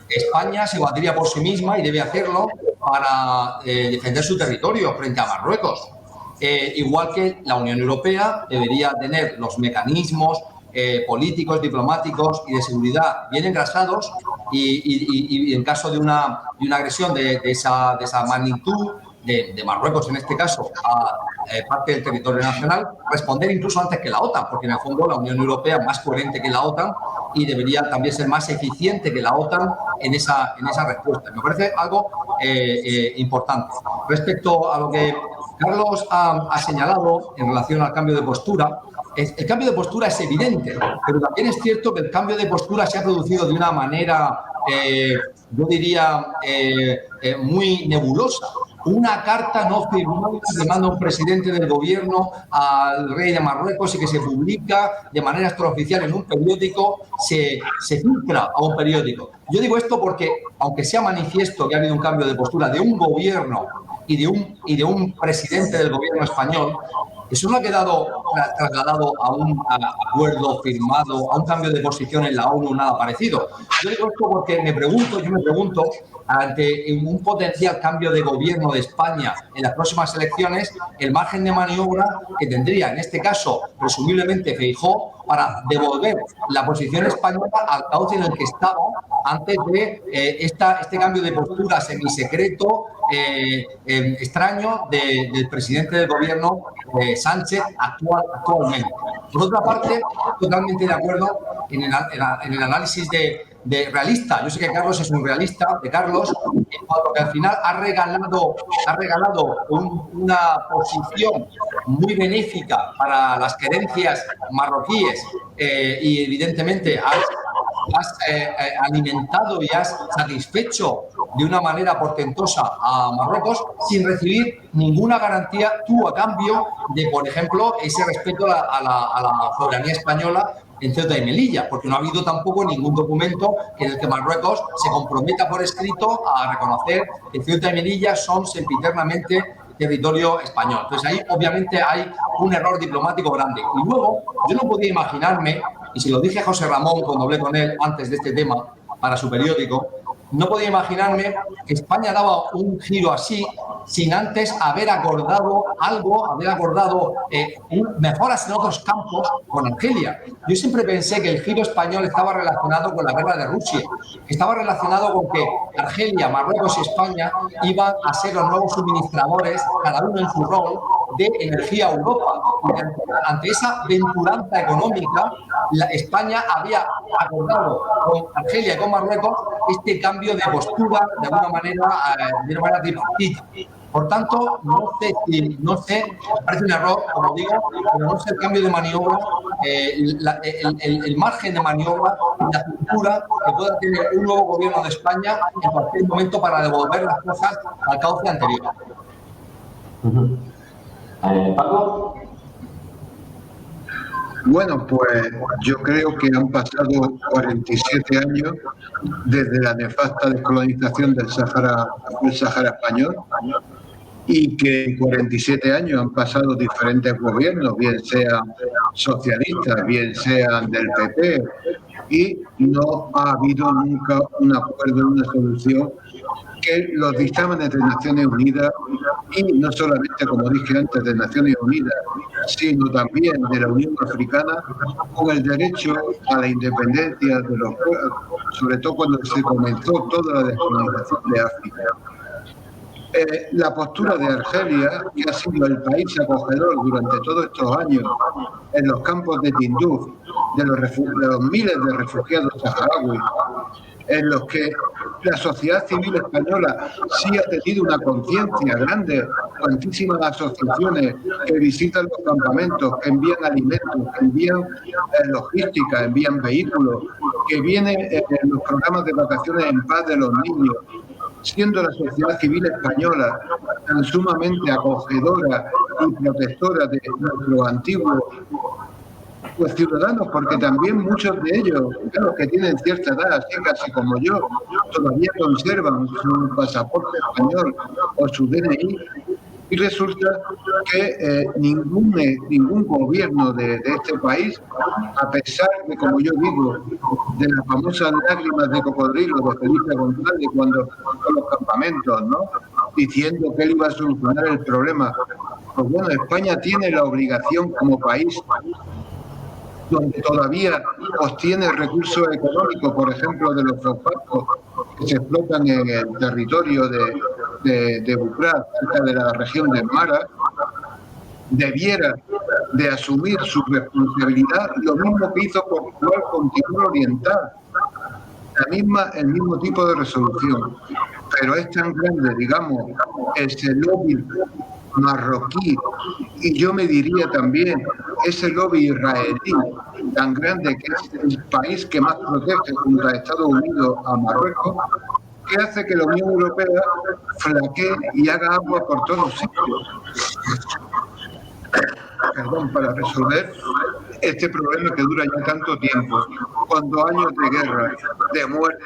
España se valdría por sí misma y debe hacerlo para defender su territorio frente a Marruecos. Igual que la Unión Europea debería tener los mecanismos políticos, diplomáticos y de seguridad bien engrasados y en caso de una agresión de esa magnitud, de Marruecos en este caso, a parte del territorio nacional, responder incluso antes que la OTAN, porque en el fondo la Unión Europea es más coherente que la OTAN y debería también ser más eficiente que la OTAN en esa respuesta. Me parece algo importante. Respecto a lo que Carlos ha señalado en relación al cambio de postura, el cambio de postura es evidente, pero también es cierto que el cambio de postura se ha producido de una manera, yo diría, muy nebulosa. Una carta no firmada que manda un presidente del gobierno al rey de Marruecos y que se publica de manera extraoficial en un periódico, se filtra a un periódico. Yo digo esto porque, aunque sea manifiesto que ha habido un cambio de postura de un gobierno y de un presidente del gobierno español, eso no ha quedado trasladado a un acuerdo firmado, a un cambio de posición en la ONU, nada parecido. Yo digo esto porque yo me pregunto, ante un potencial cambio de gobierno de España en las próximas elecciones, el margen de maniobra que tendría, en este caso, presumiblemente Feijóo, para devolver la posición española al cauce en el que estaba antes de este cambio de postura semisecreto, extraño del presidente del gobierno, Sánchez, actualmente. Por otra parte, totalmente de acuerdo en el análisis de realista. Yo sé que Carlos es un realista, de Carlos, que al final ha regalado una posición muy benéfica para las querencias marroquíes y evidentemente has alimentado y has satisfecho de una manera portentosa a Marruecos sin recibir ninguna garantía tú a cambio de, por ejemplo, ese respeto a la soberanía española en Ceuta y Melilla, porque no ha habido tampoco ningún documento en el que Marruecos se comprometa por escrito a reconocer que Ceuta y Melilla son sempiternamente territorio español. Entonces ahí obviamente hay un error diplomático grande. Y luego yo no podía imaginarme, y se lo dije a José Ramón cuando hablé con él antes de este tema para su periódico, no podía imaginarme que España daba un giro así sin antes haber acordado mejoras en otros campos con Argelia. Yo siempre pensé que el giro español estaba relacionado con la guerra de Rusia, que estaba relacionado con que Argelia, Marruecos y España iban a ser los nuevos suministradores, cada uno en su rol, de energía a Europa. Ante esa venturanza económica, España había acordado con Argelia y con Marruecos este cambio de postura de alguna manera tripartita. Por tanto, no sé, parece un error, como digo, pero no sé el cambio de maniobra, el margen de maniobra, la cultura que pueda tener un nuevo gobierno de España en cualquier momento para devolver las cosas al cauce anterior. Paco. Bueno, pues yo creo que han pasado 47 años desde la nefasta descolonización del Sáhara español y que en 47 años han pasado diferentes gobiernos, bien sean socialistas, bien sean del PP, y no ha habido nunca un acuerdo, una solución que los dictámenes de Naciones Unidas, y no solamente, como dije antes, de Naciones Unidas, sino también de la Unión Africana, con el derecho a la independencia de los pueblos, sobre todo cuando se comenzó toda la descolonización de África. La postura de Argelia, que ha sido el país acogedor durante todos estos años en los campos de Tinduf, de los miles de refugiados saharauis, en los que la sociedad civil española sí ha tenido una conciencia grande, cuantísimas asociaciones que visitan los campamentos, que envían alimentos, que envían logística, envían vehículos, que vienen en los programas de vacaciones en paz de los niños, siendo la sociedad civil española tan sumamente acogedora y protectora de nuestros antiguos ciudadanos, porque también muchos de ellos, los que tienen cierta edad, así casi como yo, todavía conservan su pasaporte español o su DNI, y resulta que ningún gobierno de este país, a pesar de, como yo digo, de las famosas lágrimas de cocodrilo de Felipe González cuando fue a los campamentos, ¿no?, diciendo que él iba a solucionar el problema, pues bueno, España tiene la obligación como país, donde todavía obtiene recursos económicos, por ejemplo, de los fosfatos que se explotan en el territorio de Bukra, cerca de la región de Mara, debiera de asumir su responsabilidad, lo mismo que hizo Portugal con Timor Oriental, el mismo tipo de resolución. Pero es tan grande, digamos, ese lobby marroquí, y yo me diría también ese lobby israelí tan grande, que es el país que más protege junto a Estados Unidos a Marruecos, que hace que la Unión Europea flaquee y haga agua por todos sitios. Para resolver este problema que dura ya tanto tiempo, cuando años de guerra, de muerte.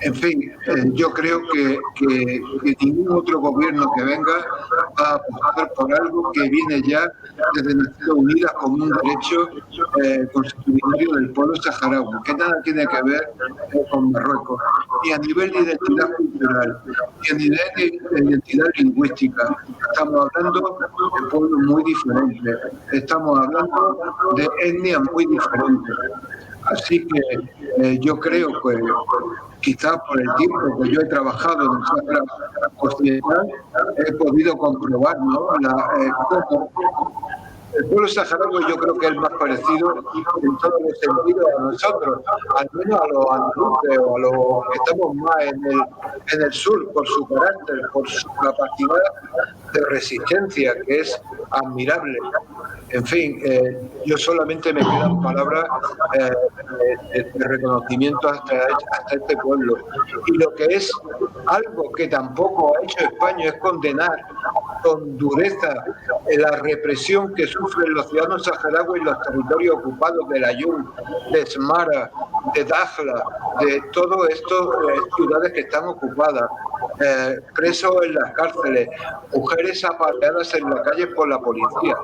En fin, yo creo que ningún otro gobierno que venga va a apostar por algo que viene ya desde Naciones Unidas como un derecho constitucional del pueblo saharaui, que nada tiene que ver con Marruecos, ni a nivel de identidad cultural, ni a nivel de identidad lingüística. Estamos hablando de pueblos muy diferentes, estamos hablando de etnias muy diferentes. Así que yo creo que quizás por el tiempo que yo he trabajado en el Sáhara Occidental, he podido comprobar, ¿no?, cómo el pueblo saharaui, yo creo que es el más parecido en todos los sentidos a nosotros, al menos a los andaluces o a los que estamos más en el sur, por su carácter, por su capacidad de resistencia, que es admirable. En fin, yo solamente me quedan palabras de reconocimiento hasta este pueblo. Y lo que es algo que tampoco ha hecho España es condenar con dureza la represión que sufren los ciudadanos saharauis en los territorios ocupados de Layún, de Smara, de Dakhla, de todas estas ciudades que están ocupadas, presos en las cárceles, mujeres apaleadas en la calle por la policía.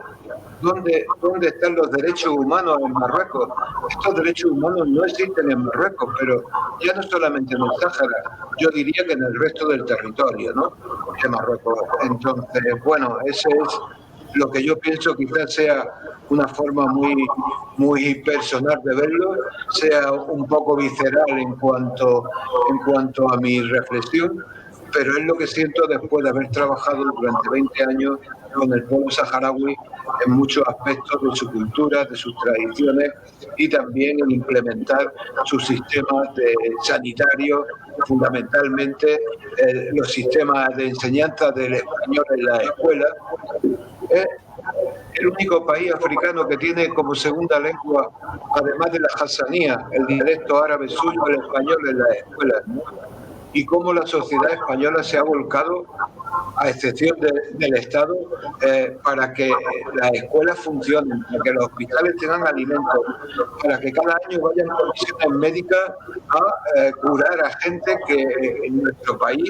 ¿Dónde están los derechos humanos en Marruecos? Estos derechos humanos no existen en Marruecos, pero ya no solamente en el Sáhara, yo diría que en el resto del territorio, ¿no?, de Marruecos. Entonces, bueno, ese es lo que yo pienso, quizás sea una forma muy personal de verlo, sea un poco visceral en cuanto a mi reflexión, pero es lo que siento después de haber trabajado durante 20 años con el pueblo saharaui en muchos aspectos de su cultura, de sus tradiciones, y también en implementar sus sistemas sanitarios, fundamentalmente los sistemas de enseñanza del español en la escuela. Es el único país africano que tiene como segunda lengua, además de la hassanía, el dialecto árabe suyo, el español en las escuelas, ¿no? Y cómo la sociedad española se ha volcado, a excepción del Estado, para que las escuelas funcionen, para que los hospitales tengan alimentos, para que cada año vayan comisiones médicas a curar a gente que en nuestro país,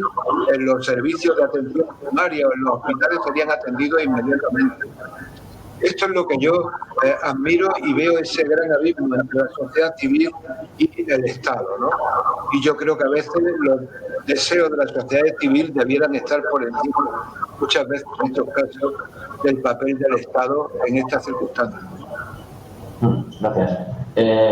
en los servicios de atención primaria o en los hospitales, serían atendidos inmediatamente. Esto es lo que yo admiro y veo, ese gran abismo entre la sociedad civil y el Estado, ¿no? Y yo creo que a veces los deseos de la sociedad civil debieran estar por encima, muchas veces en estos casos, del papel del Estado en estas circunstancias. Gracias.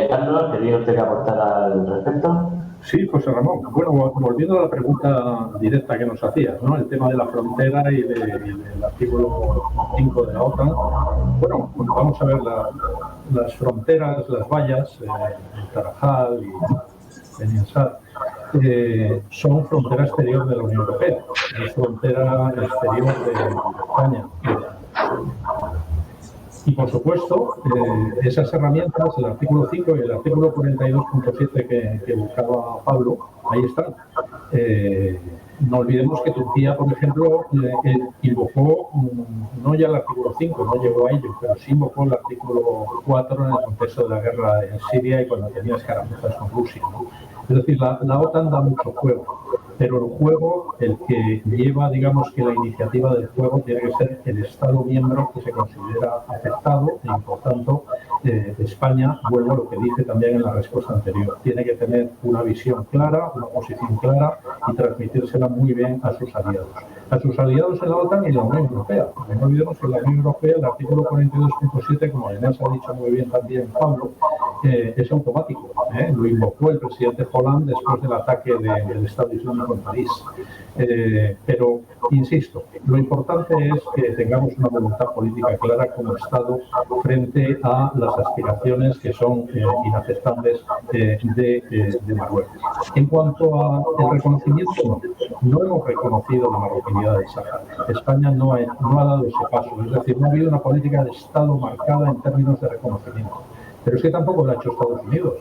Carlos, ¿quería usted aportar al respecto? Sí, José Ramón. Bueno, volviendo a la pregunta directa que nos hacías, ¿no? El tema de la frontera y del artículo 5 de la OTAN. Bueno, vamos a ver las fronteras, las vallas, el Tarajal y el Niensar, son frontera exterior de la Unión Europea, es frontera exterior de España. Y, por supuesto, esas herramientas, el artículo 5 y el artículo 42.7 que buscaba Pablo, ahí están. No olvidemos que Turquía, por ejemplo, invocó, no ya el artículo 5, no llegó a ello, pero sí invocó el artículo 4 en el contexto de la guerra en Siria y cuando tenía escaramuzas con Rusia, ¿no? Es decir, la OTAN da mucho juego, pero el juego, el que lleva, digamos, que la iniciativa del juego tiene que ser el Estado miembro que se considera afectado y, por tanto, España, vuelvo a lo que dije también en la respuesta anterior, tiene que tener una visión clara, una posición clara y transmitírsela muy bien a sus aliados. A sus aliados en la OTAN y en la Unión Europea. No olvidemos que en la Unión Europea el artículo 42.7, como además ha dicho muy bien también Pablo, es automático. Lo invocó el presidente Hollande después del ataque del Estado Islámico en París. Pero, insisto, lo importante es que tengamos una voluntad política clara como Estado frente a las aspiraciones que son inaceptables de Marruecos. En cuanto al reconocimiento, no hemos reconocido la marroquinidad del Sáhara. España no ha dado ese paso, es decir, no ha habido una política de Estado marcada en términos de reconocimiento. Pero es que tampoco lo ha hecho Estados Unidos.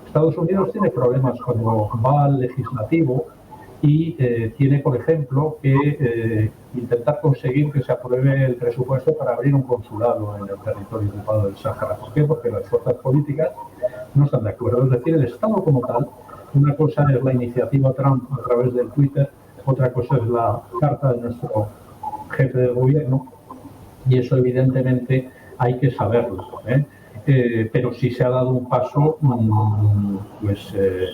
Estados Unidos tiene problemas cuando va al legislativo y tiene, por ejemplo, que intentar conseguir que se apruebe el presupuesto para abrir un consulado en el territorio ocupado del Sáhara. ¿Por qué? Porque las fuerzas políticas no están de acuerdo. Es decir, el Estado como tal, una cosa es la iniciativa Trump a través del Twitter, otra cosa es la carta de nuestro jefe de gobierno, y eso evidentemente hay que saberlo, pero sí se ha dado un paso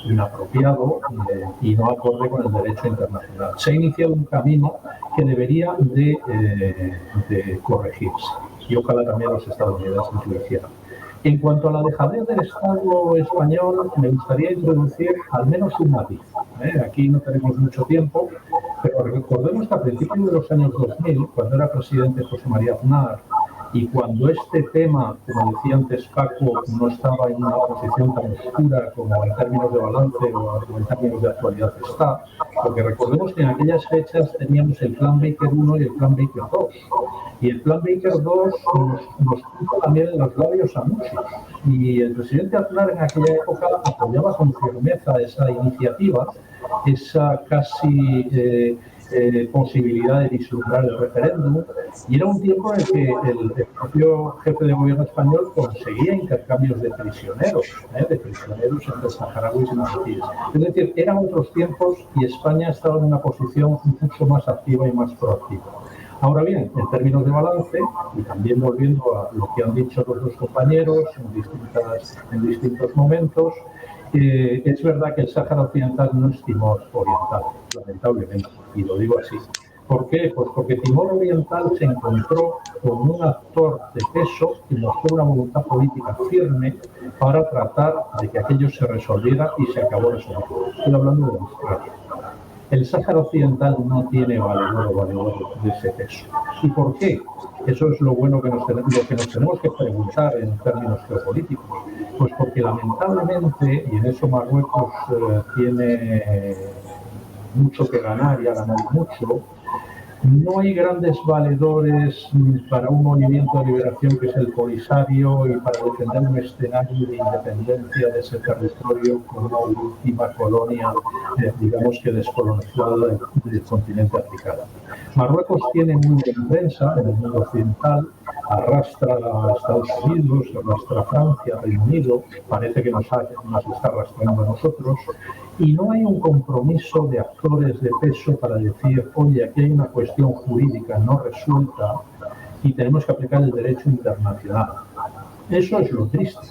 inapropiado y no acorde con el derecho internacional. Se ha iniciado un camino que debería de corregirse y ojalá también los estadounidenses lo hicieran. En cuanto a la dejadez del Estado español, me gustaría introducir al menos un matiz. Aquí no tenemos mucho tiempo, pero recordemos que a principios de los años 2000, cuando era presidente José María Aznar, y cuando este tema, como decía antes Paco, no estaba en una posición tan oscura como en términos de balance o en términos de actualidad está, porque recordemos que en aquellas fechas teníamos el Plan Baker 1 y el Plan Baker 2. Y el Plan Baker 2 nos puso también en los labios a muchos. Y el presidente Aznar en aquella época apoyaba con firmeza esa iniciativa, esa casi posibilidad de vislumbrar el referéndum, y era un tiempo en el que el propio jefe de gobierno español conseguía intercambios de prisioneros entre saharauis y marroquíes. Es decir, eran otros tiempos y España estaba en una posición mucho más activa y más proactiva. Ahora bien, en términos de balance, y también volviendo a lo que han dicho los dos compañeros en distintos momentos, es verdad que el Sáhara Occidental no es Timor Oriental, lamentablemente, y lo digo así. ¿Por qué? Pues porque Timor Oriental se encontró con un actor de peso que mostró una voluntad política firme para tratar de que aquello se resolviera y se acabó resolviendo. Estoy hablando de Australia. El Sáhara Occidental no tiene valedor de ese peso. ¿Y por qué? Eso es lo bueno que nos tenemos que preguntar en términos geopolíticos. Pues porque lamentablemente, y en eso Marruecos tiene mucho que ganar y ha ganado mucho, no hay grandes valedores para un movimiento de liberación que es el Polisario y para defender un escenario de independencia de ese territorio como la última colonia, digamos que descolonizada del continente africano. Marruecos tiene muy buena prensa en el mundo occidental, arrastra a Estados Unidos, arrastra a Francia, Reino Unido, parece que nos está arrastrando a nosotros, y no hay un compromiso de actores de peso para decir, oye, aquí hay una cuestión jurídica no resuelta y tenemos que aplicar el derecho internacional. Eso es lo triste,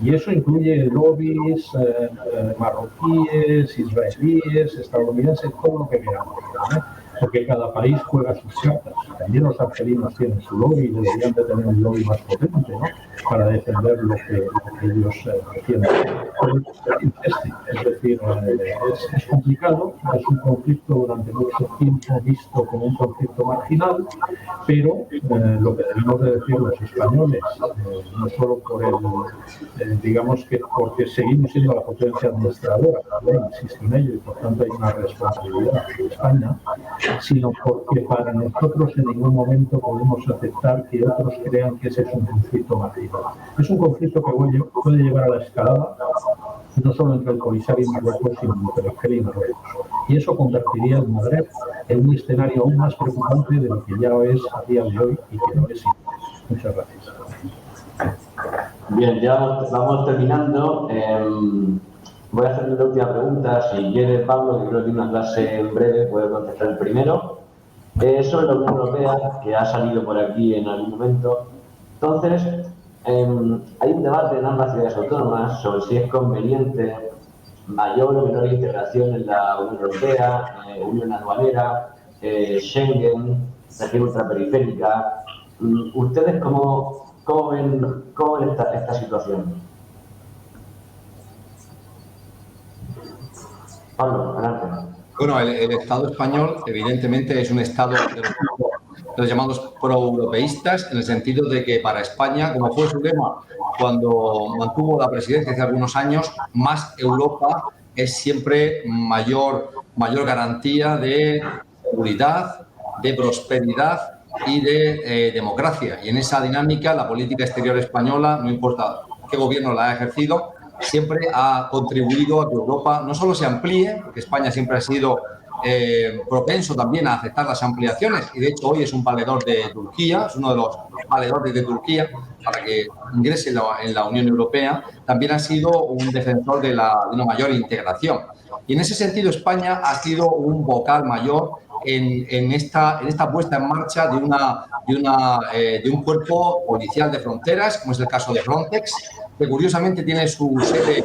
y eso incluye lobbies marroquíes, israelíes, estadounidenses, todo lo que queramos. porque cada país juega sus cartas. También los argelinos tienen su lobby y deberían de tener un lobby más potente, ¿no?, para defender lo que ellos defienden. Es decir, es complicado, es un conflicto durante mucho tiempo visto como un conflicto marginal, pero lo que debemos de decir los españoles, no solo por digamos que porque seguimos siendo la potencia administradora, también insisto en ello, y por tanto hay una responsabilidad de España, sino porque para nosotros en ningún momento podemos aceptar que otros crean que ese es un conflicto marginal. Es un conflicto que puede llevar a la escalada, no solo entre el Polisario y Marruecos, sino entre Argelia y Marruecos. Y eso convertiría el Magreb en un escenario aún más preocupante de lo que ya es a día de hoy y que no es. Muchas gracias. Bien, ya vamos terminando. Voy a hacerle la última pregunta. Si quiere, Pablo, que creo que tiene una clase en breve, puede contestar el primero. Sobre la Unión Europea, que ha salido por aquí en algún momento. Entonces, hay un debate en ambas ciudades autónomas sobre si es conveniente mayor o menor integración en la Unión Europea, Unión Aduanera, Schengen, región ultraperiférica. ¿Ustedes cómo ven esta situación? Pablo, adelante. Bueno, el Estado español evidentemente es un Estado de los llamados proeuropeístas, en el sentido de que para España, como fue su lema cuando mantuvo la presidencia hace algunos años, más Europa es siempre mayor garantía de seguridad, de prosperidad y de democracia. Y en esa dinámica la política exterior española, no importa qué gobierno la ha ejercido, siempre ha contribuido a que Europa no solo se amplíe, porque España siempre ha sido propenso también a aceptar las ampliaciones, y de hecho hoy es un valedor de Turquía, es uno de los valedores de Turquía para que ingrese en la Unión Europea, también ha sido un defensor de una mayor integración. Y en ese sentido España ha sido un vocal mayor en esta puesta en marcha de un cuerpo policial de fronteras, como es el caso de Frontex, que curiosamente tiene su sede en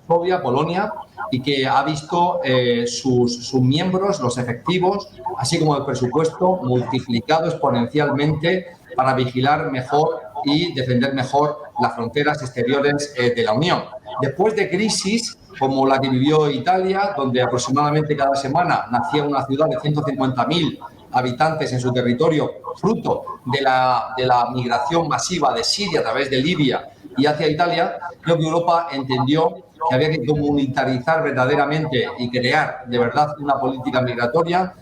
Varsovia, Polonia, y que ha visto sus miembros, los efectivos, así como el presupuesto, multiplicado exponencialmente para vigilar mejor y defender mejor las fronteras exteriores de la Unión. Después de crisis como la que vivió Italia, donde aproximadamente cada semana nacía una ciudad de 150.000 habitantes en su territorio, fruto de la migración masiva de Siria a través de Libia y hacia Italia, creo que Europa entendió que había que comunitarizar verdaderamente y crear de verdad una política migratoria.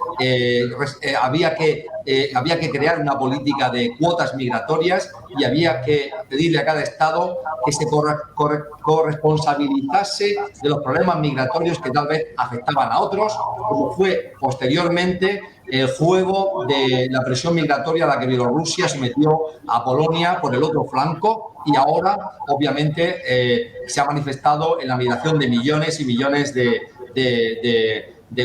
Había que crear una política de cuotas migratorias y había que pedirle a cada Estado que se corresponsabilizase de los problemas migratorios que tal vez afectaban a otros, como fue posteriormente el juego de la presión migratoria a la que Bielorrusia sometió a Polonia por el otro flanco, y ahora obviamente se ha manifestado en la migración de millones y millones de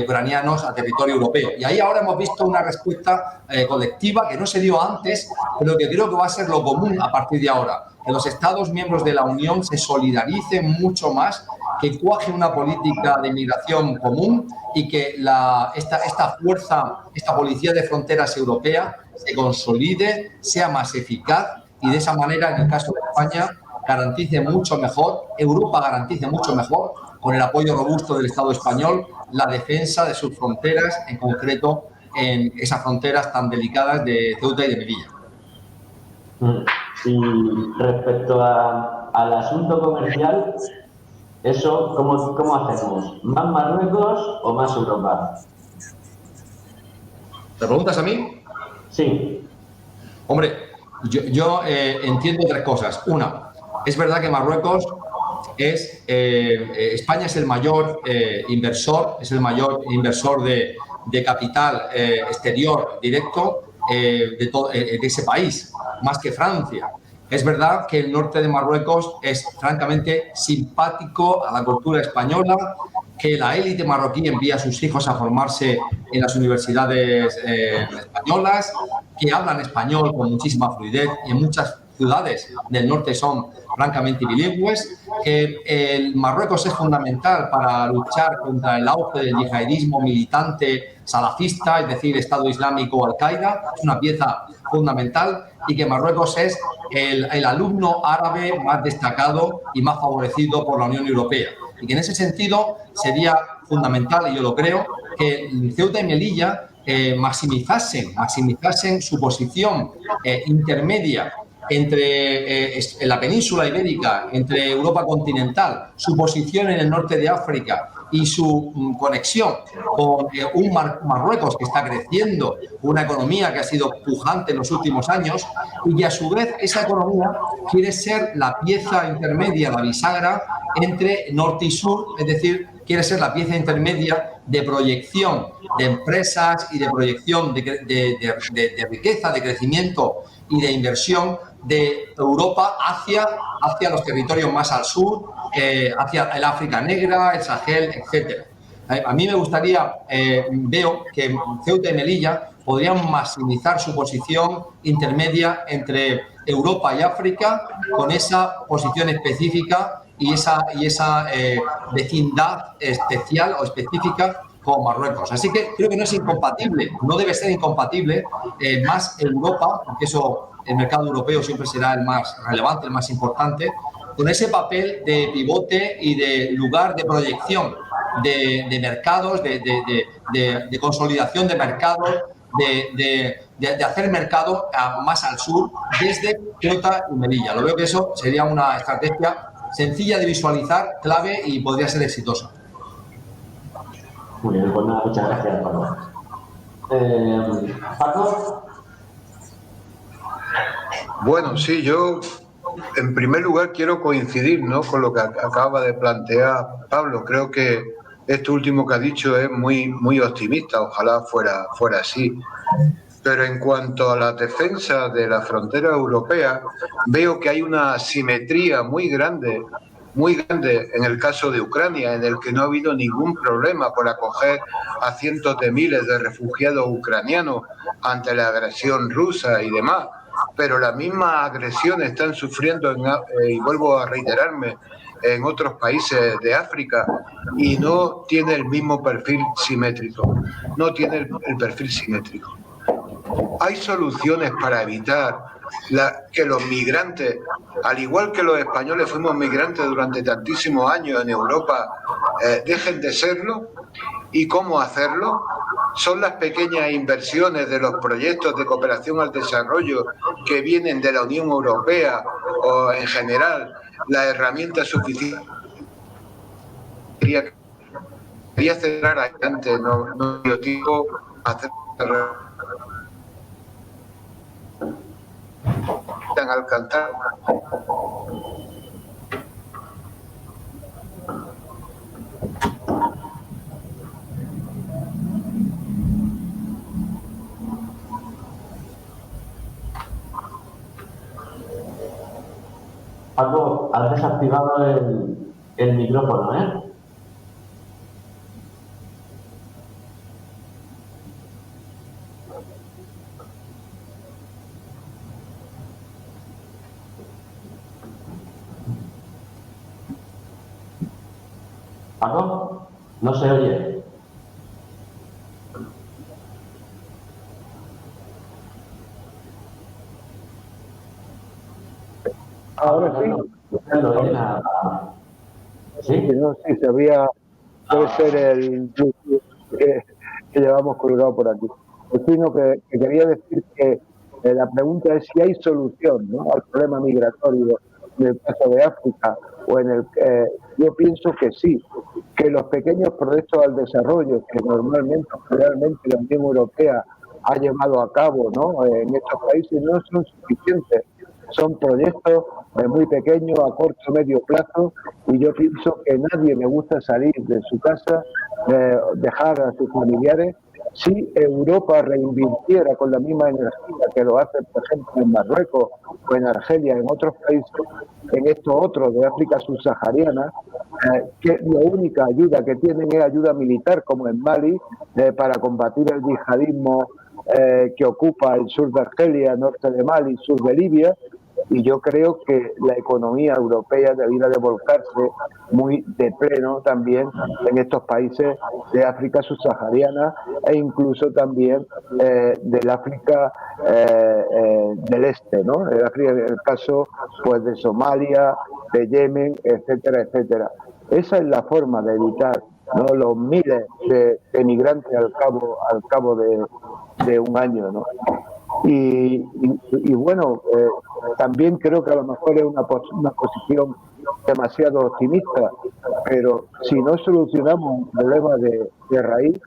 ucranianos a territorio europeo. Y ahí ahora hemos visto una respuesta colectiva que no se dio antes, pero que creo que va a ser lo común a partir de ahora, que los Estados miembros de la Unión se solidaricen mucho más, que cuaje una política de inmigración común y que esta fuerza, esta policía de fronteras europea se consolide, sea más eficaz y de esa manera, en el caso de España, garantice mucho mejor, Europa garantice mucho mejor, con el apoyo robusto del Estado español, la defensa de sus fronteras, en concreto en esas fronteras tan delicadas de Ceuta y de Melilla. Y respecto al asunto comercial, ¿eso cómo hacemos? ¿Más Marruecos o más Europa? ¿Te preguntas a mí? Sí. Hombre, yo entiendo tres cosas. Una, es verdad que Marruecos España es el mayor inversor, de capital exterior directo de ese país, más que Francia. Es verdad que el norte de Marruecos es francamente simpático a la cultura española, que la élite marroquí envía a sus hijos a formarse en las universidades españolas, que hablan español con muchísima fluidez y en muchas ciudades del norte son francamente bilingües, que el Marruecos es fundamental para luchar contra el auge del yihadismo militante salafista, es decir, Estado Islámico o Al-Qaeda, es una pieza fundamental, y que Marruecos es el alumno árabe más destacado y más favorecido por la Unión Europea. Y que en ese sentido sería fundamental, y yo lo creo, que Ceuta y Melilla maximizasen su posición intermedia entre la península ibérica, entre Europa continental, su posición en el norte de África y su conexión con un Marruecos que está creciendo, una economía que ha sido pujante en los últimos años, y que a su vez esa economía quiere ser la pieza intermedia, la bisagra entre norte y sur, es decir, quiere ser la pieza intermedia de proyección de empresas y de proyección de riqueza, de crecimiento y de inversión de Europa hacia los territorios más al sur, hacia el África Negra, el Sahel, etc. A mí me gustaría, veo que Ceuta y Melilla podrían maximizar su posición intermedia entre Europa y África, con esa posición específica y esa vecindad especial o específica con Marruecos. Así que creo que no es incompatible, no debe ser incompatible más Europa, porque eso, el mercado europeo siempre será el más relevante, el más importante, con ese papel de pivote y de lugar de proyección de mercados, de consolidación de mercados, de hacer mercado más al sur desde Ceuta y Melilla. Lo veo que eso sería una estrategia sencilla de visualizar, clave, y podría ser exitosa. Muy bien, pues nada, muchas gracias, Pablo. ¿Paco? Bueno, sí, yo en primer lugar quiero coincidir, ¿no?, con lo que acaba de plantear Pablo. Creo que esto último que ha dicho es muy optimista, ojalá fuera así. Pero en cuanto a la defensa de la frontera europea, veo que hay una asimetría muy grande en el caso de Ucrania, en el que no ha habido ningún problema por acoger a cientos de miles de refugiados ucranianos ante la agresión rusa y demás. Pero la misma agresión están sufriendo, y vuelvo a reiterarme, en otros países de África, y no tiene el mismo perfil simétrico. No tiene el perfil simétrico. Hay soluciones para evitar que los migrantes, al igual que los españoles fuimos migrantes durante tantísimos años en Europa, dejen de serlo. ¿Y cómo hacerlo? Son las pequeñas inversiones de los proyectos de cooperación al desarrollo que vienen de la Unión Europea, o en general la herramienta suficiente. Quería cerrar adelante, no dio tiempo a hacer tan alcanzar. Paco, has desactivado el micrófono, ¿eh? Paco, no se oye. Ahora sí. No oye nada. Sí, no, sí, debe ser el que llevamos colgado por aquí. Sino que quería decir que la pregunta es si hay solución, ¿no?, al problema migratorio en el caso de África, o en el yo pienso que sí, que los pequeños proyectos al desarrollo que normalmente, realmente la Unión Europea ha llevado a cabo, ¿no?, en estos países no son suficientes. Son proyectos muy pequeños, a corto o medio plazo, y yo pienso que nadie le gusta salir de su casa, dejar a sus familiares. Si Europa reinvirtiera con la misma energía que lo hace, por ejemplo, en Marruecos o en Argelia, en otros países, en estos otros de África subsahariana, que la única ayuda que tienen es ayuda militar, como en Mali, para combatir el yihadismo que ocupa el sur de Argelia, norte de Mali, sur de Libia, Y yo creo que la economía europea debiera de volcarse muy de pleno también en estos países de África subsahariana e incluso también del África del Este, ¿no? El caso pues de Somalia, de Yemen, etcétera, etcétera. Esa es la forma de evitar, ¿no?, los miles de migrantes al cabo de un año, ¿no? Y bueno, también creo que a lo mejor es una posición demasiado optimista, pero si no solucionamos un problema de raíz,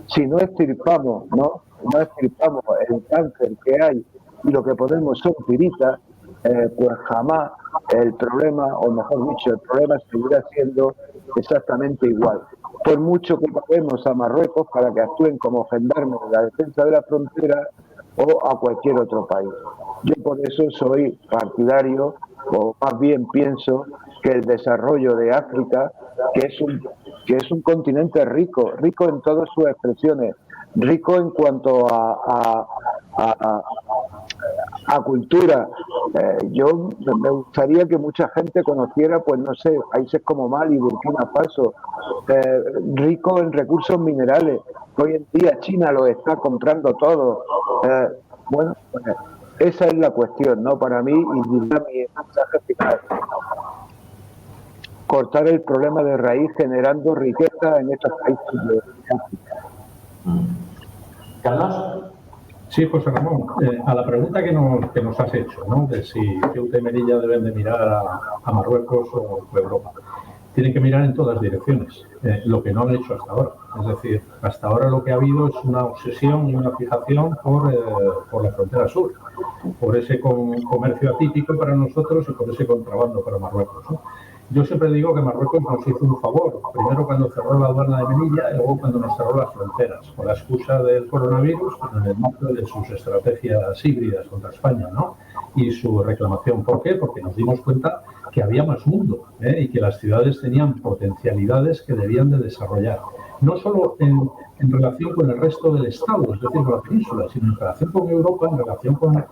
si no extirpamos, ¿no?, no extirpamos el cáncer que hay y lo que ponemos son tiritas, pues jamás el problema, o mejor dicho, el problema seguirá siendo exactamente igual. Por mucho que paguemos a Marruecos para que actúen como gendarmes en la defensa de la frontera o a cualquier otro país. Yo por eso soy partidario, o más bien pienso que el desarrollo de África, que es un continente rico en todas sus expresiones, rico en cuanto a cultura. Yo me gustaría que mucha gente conociera, pues no sé, países como Mali, Burkina Faso, rico en recursos minerales. Hoy en día China lo está comprando todo. Bueno, pues esa es la cuestión, ¿no? Para mí, y diría mi mensaje final: cortar el problema de raíz generando riqueza en estos países de África. ¿Carlos? Sí, José Ramón, a la pregunta que nos has hecho, ¿no?, de si Ceuta y Melilla deben de mirar a Marruecos o Europa. Tienen que mirar en todas direcciones, lo que no han hecho hasta ahora. Es decir, hasta ahora lo que ha habido es una obsesión y una fijación por la frontera sur, por ese comercio atípico para nosotros y por ese contrabando para Marruecos, ¿no? Yo siempre digo que Marruecos nos hizo un favor, primero cuando cerró la aduana de Melilla y luego cuando nos cerró las fronteras, con la excusa del coronavirus, pues en el marco de sus estrategias híbridas contra España, ¿no?, y su reclamación. ¿Por qué? Porque nos dimos cuenta que había más mundo, y que las ciudades tenían potencialidades que debían de desarrollar, no solo en relación con el resto del Estado, es decir, con la península, sino en relación con Europa, en relación con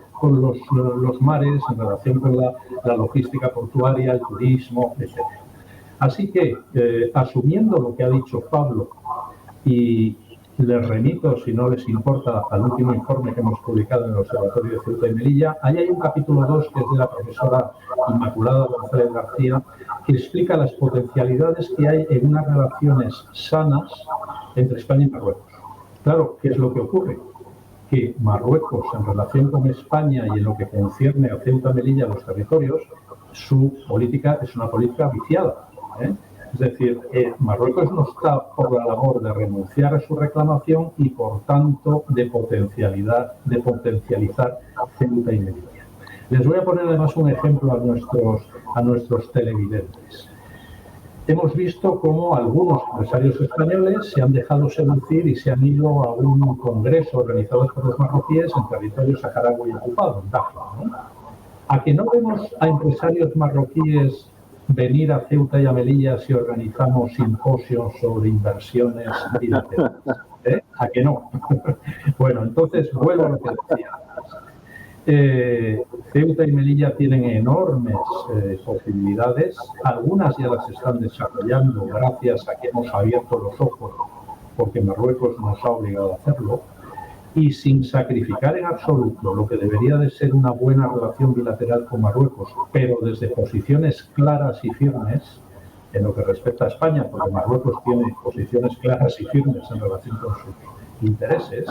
los mares, en relación con la logística portuaria, el turismo, etc. Así que, asumiendo lo que ha dicho Pablo, y les remito, si no les importa, al último informe que hemos publicado en el Observatorio de Ceuta y Melilla, ahí hay un capítulo 2 que es de la profesora Inmaculada González García, que explica las potencialidades que hay en unas relaciones sanas entre España y Marruecos. Claro, ¿qué es lo que ocurre? Que Marruecos, en relación con España y en lo que concierne a Ceuta y Melilla, los territorios, su política es una política viciada, Es decir, Marruecos no está por la labor de renunciar a su reclamación y, por tanto, de potencializar Ceuta y Melilla. Les voy a poner además un ejemplo a nuestros televidentes. Hemos visto cómo algunos empresarios españoles se han dejado seducir y se han ido a un congreso organizado por los marroquíes en territorio saharaui ocupado, en Dakhla, ¿no? ¿A que no vemos a empresarios marroquíes venir a Ceuta y a Melilla si organizamos simposios sobre inversiones bilaterales? ¿A que no? Bueno, entonces vuelvo a lo que decía. Ceuta y Melilla tienen enormes posibilidades, algunas ya las están desarrollando gracias a que hemos abierto los ojos, porque Marruecos nos ha obligado a hacerlo, y sin sacrificar en absoluto lo que debería de ser una buena relación bilateral con Marruecos, pero desde posiciones claras y firmes en lo que respecta a España, porque Marruecos tiene posiciones claras y firmes en relación con sus intereses.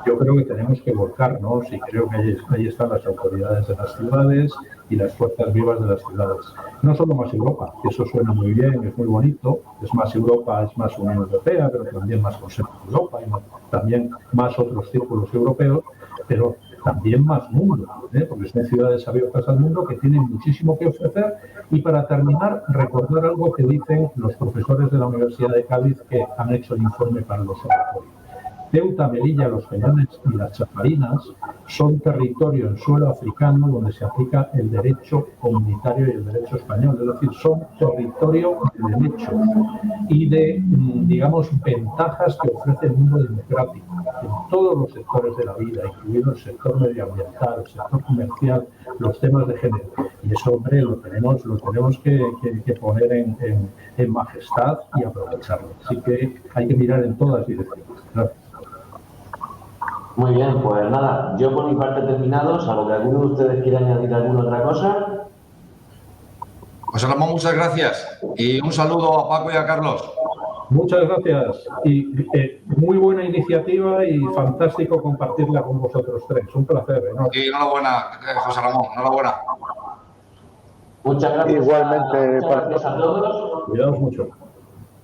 Yo creo que tenemos que volcarnos, y creo que ahí están las autoridades de las ciudades y las fuerzas vivas de las ciudades. No solo más Europa, que eso suena muy bien, es muy bonito, es más Europa, es más Unión Europea, pero también más Consejo de Europa, y también más otros círculos europeos, pero también más mundo, porque son ciudades abiertas al mundo que tienen muchísimo que ofrecer. Y para terminar, recordar algo que dicen los profesores de la Universidad de Cádiz que han hecho el informe para el observatorio. Ceuta, Melilla, Los Peñones y las Chafarinas son territorio en suelo africano donde se aplica el derecho comunitario y el derecho español, es decir, son territorio de derechos y de, digamos, ventajas que ofrece el mundo democrático. en todos los sectores de la vida, incluido el sector medioambiental, el sector comercial, los temas de género. Y eso, hombre, lo tenemos que poner en majestad y aprovecharlo. Así que hay que mirar en todas direcciones. Gracias. Muy bien, pues nada, yo por mi parte he terminado, salvo que alguno de ustedes quiera añadir alguna otra cosa. José Ramón, muchas gracias. Y un saludo a Paco y a Carlos. Muchas gracias y muy buena iniciativa y fantástico compartirla con vosotros tres. Un placer. Y enhorabuena, José Ramón, enhorabuena. Muchas gracias. Igualmente, muchas gracias a todos. Cuidaos mucho.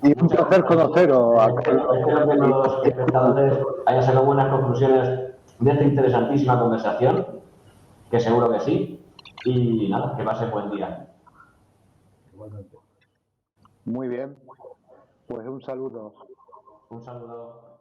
Y un placer conoceros. Espero que los espectadores hayan sacado buenas conclusiones de esta interesantísima conversación, que seguro que sí. Y nada, que pasen buen día. Igualmente. Muy bien. Pues un saludo. Un saludo.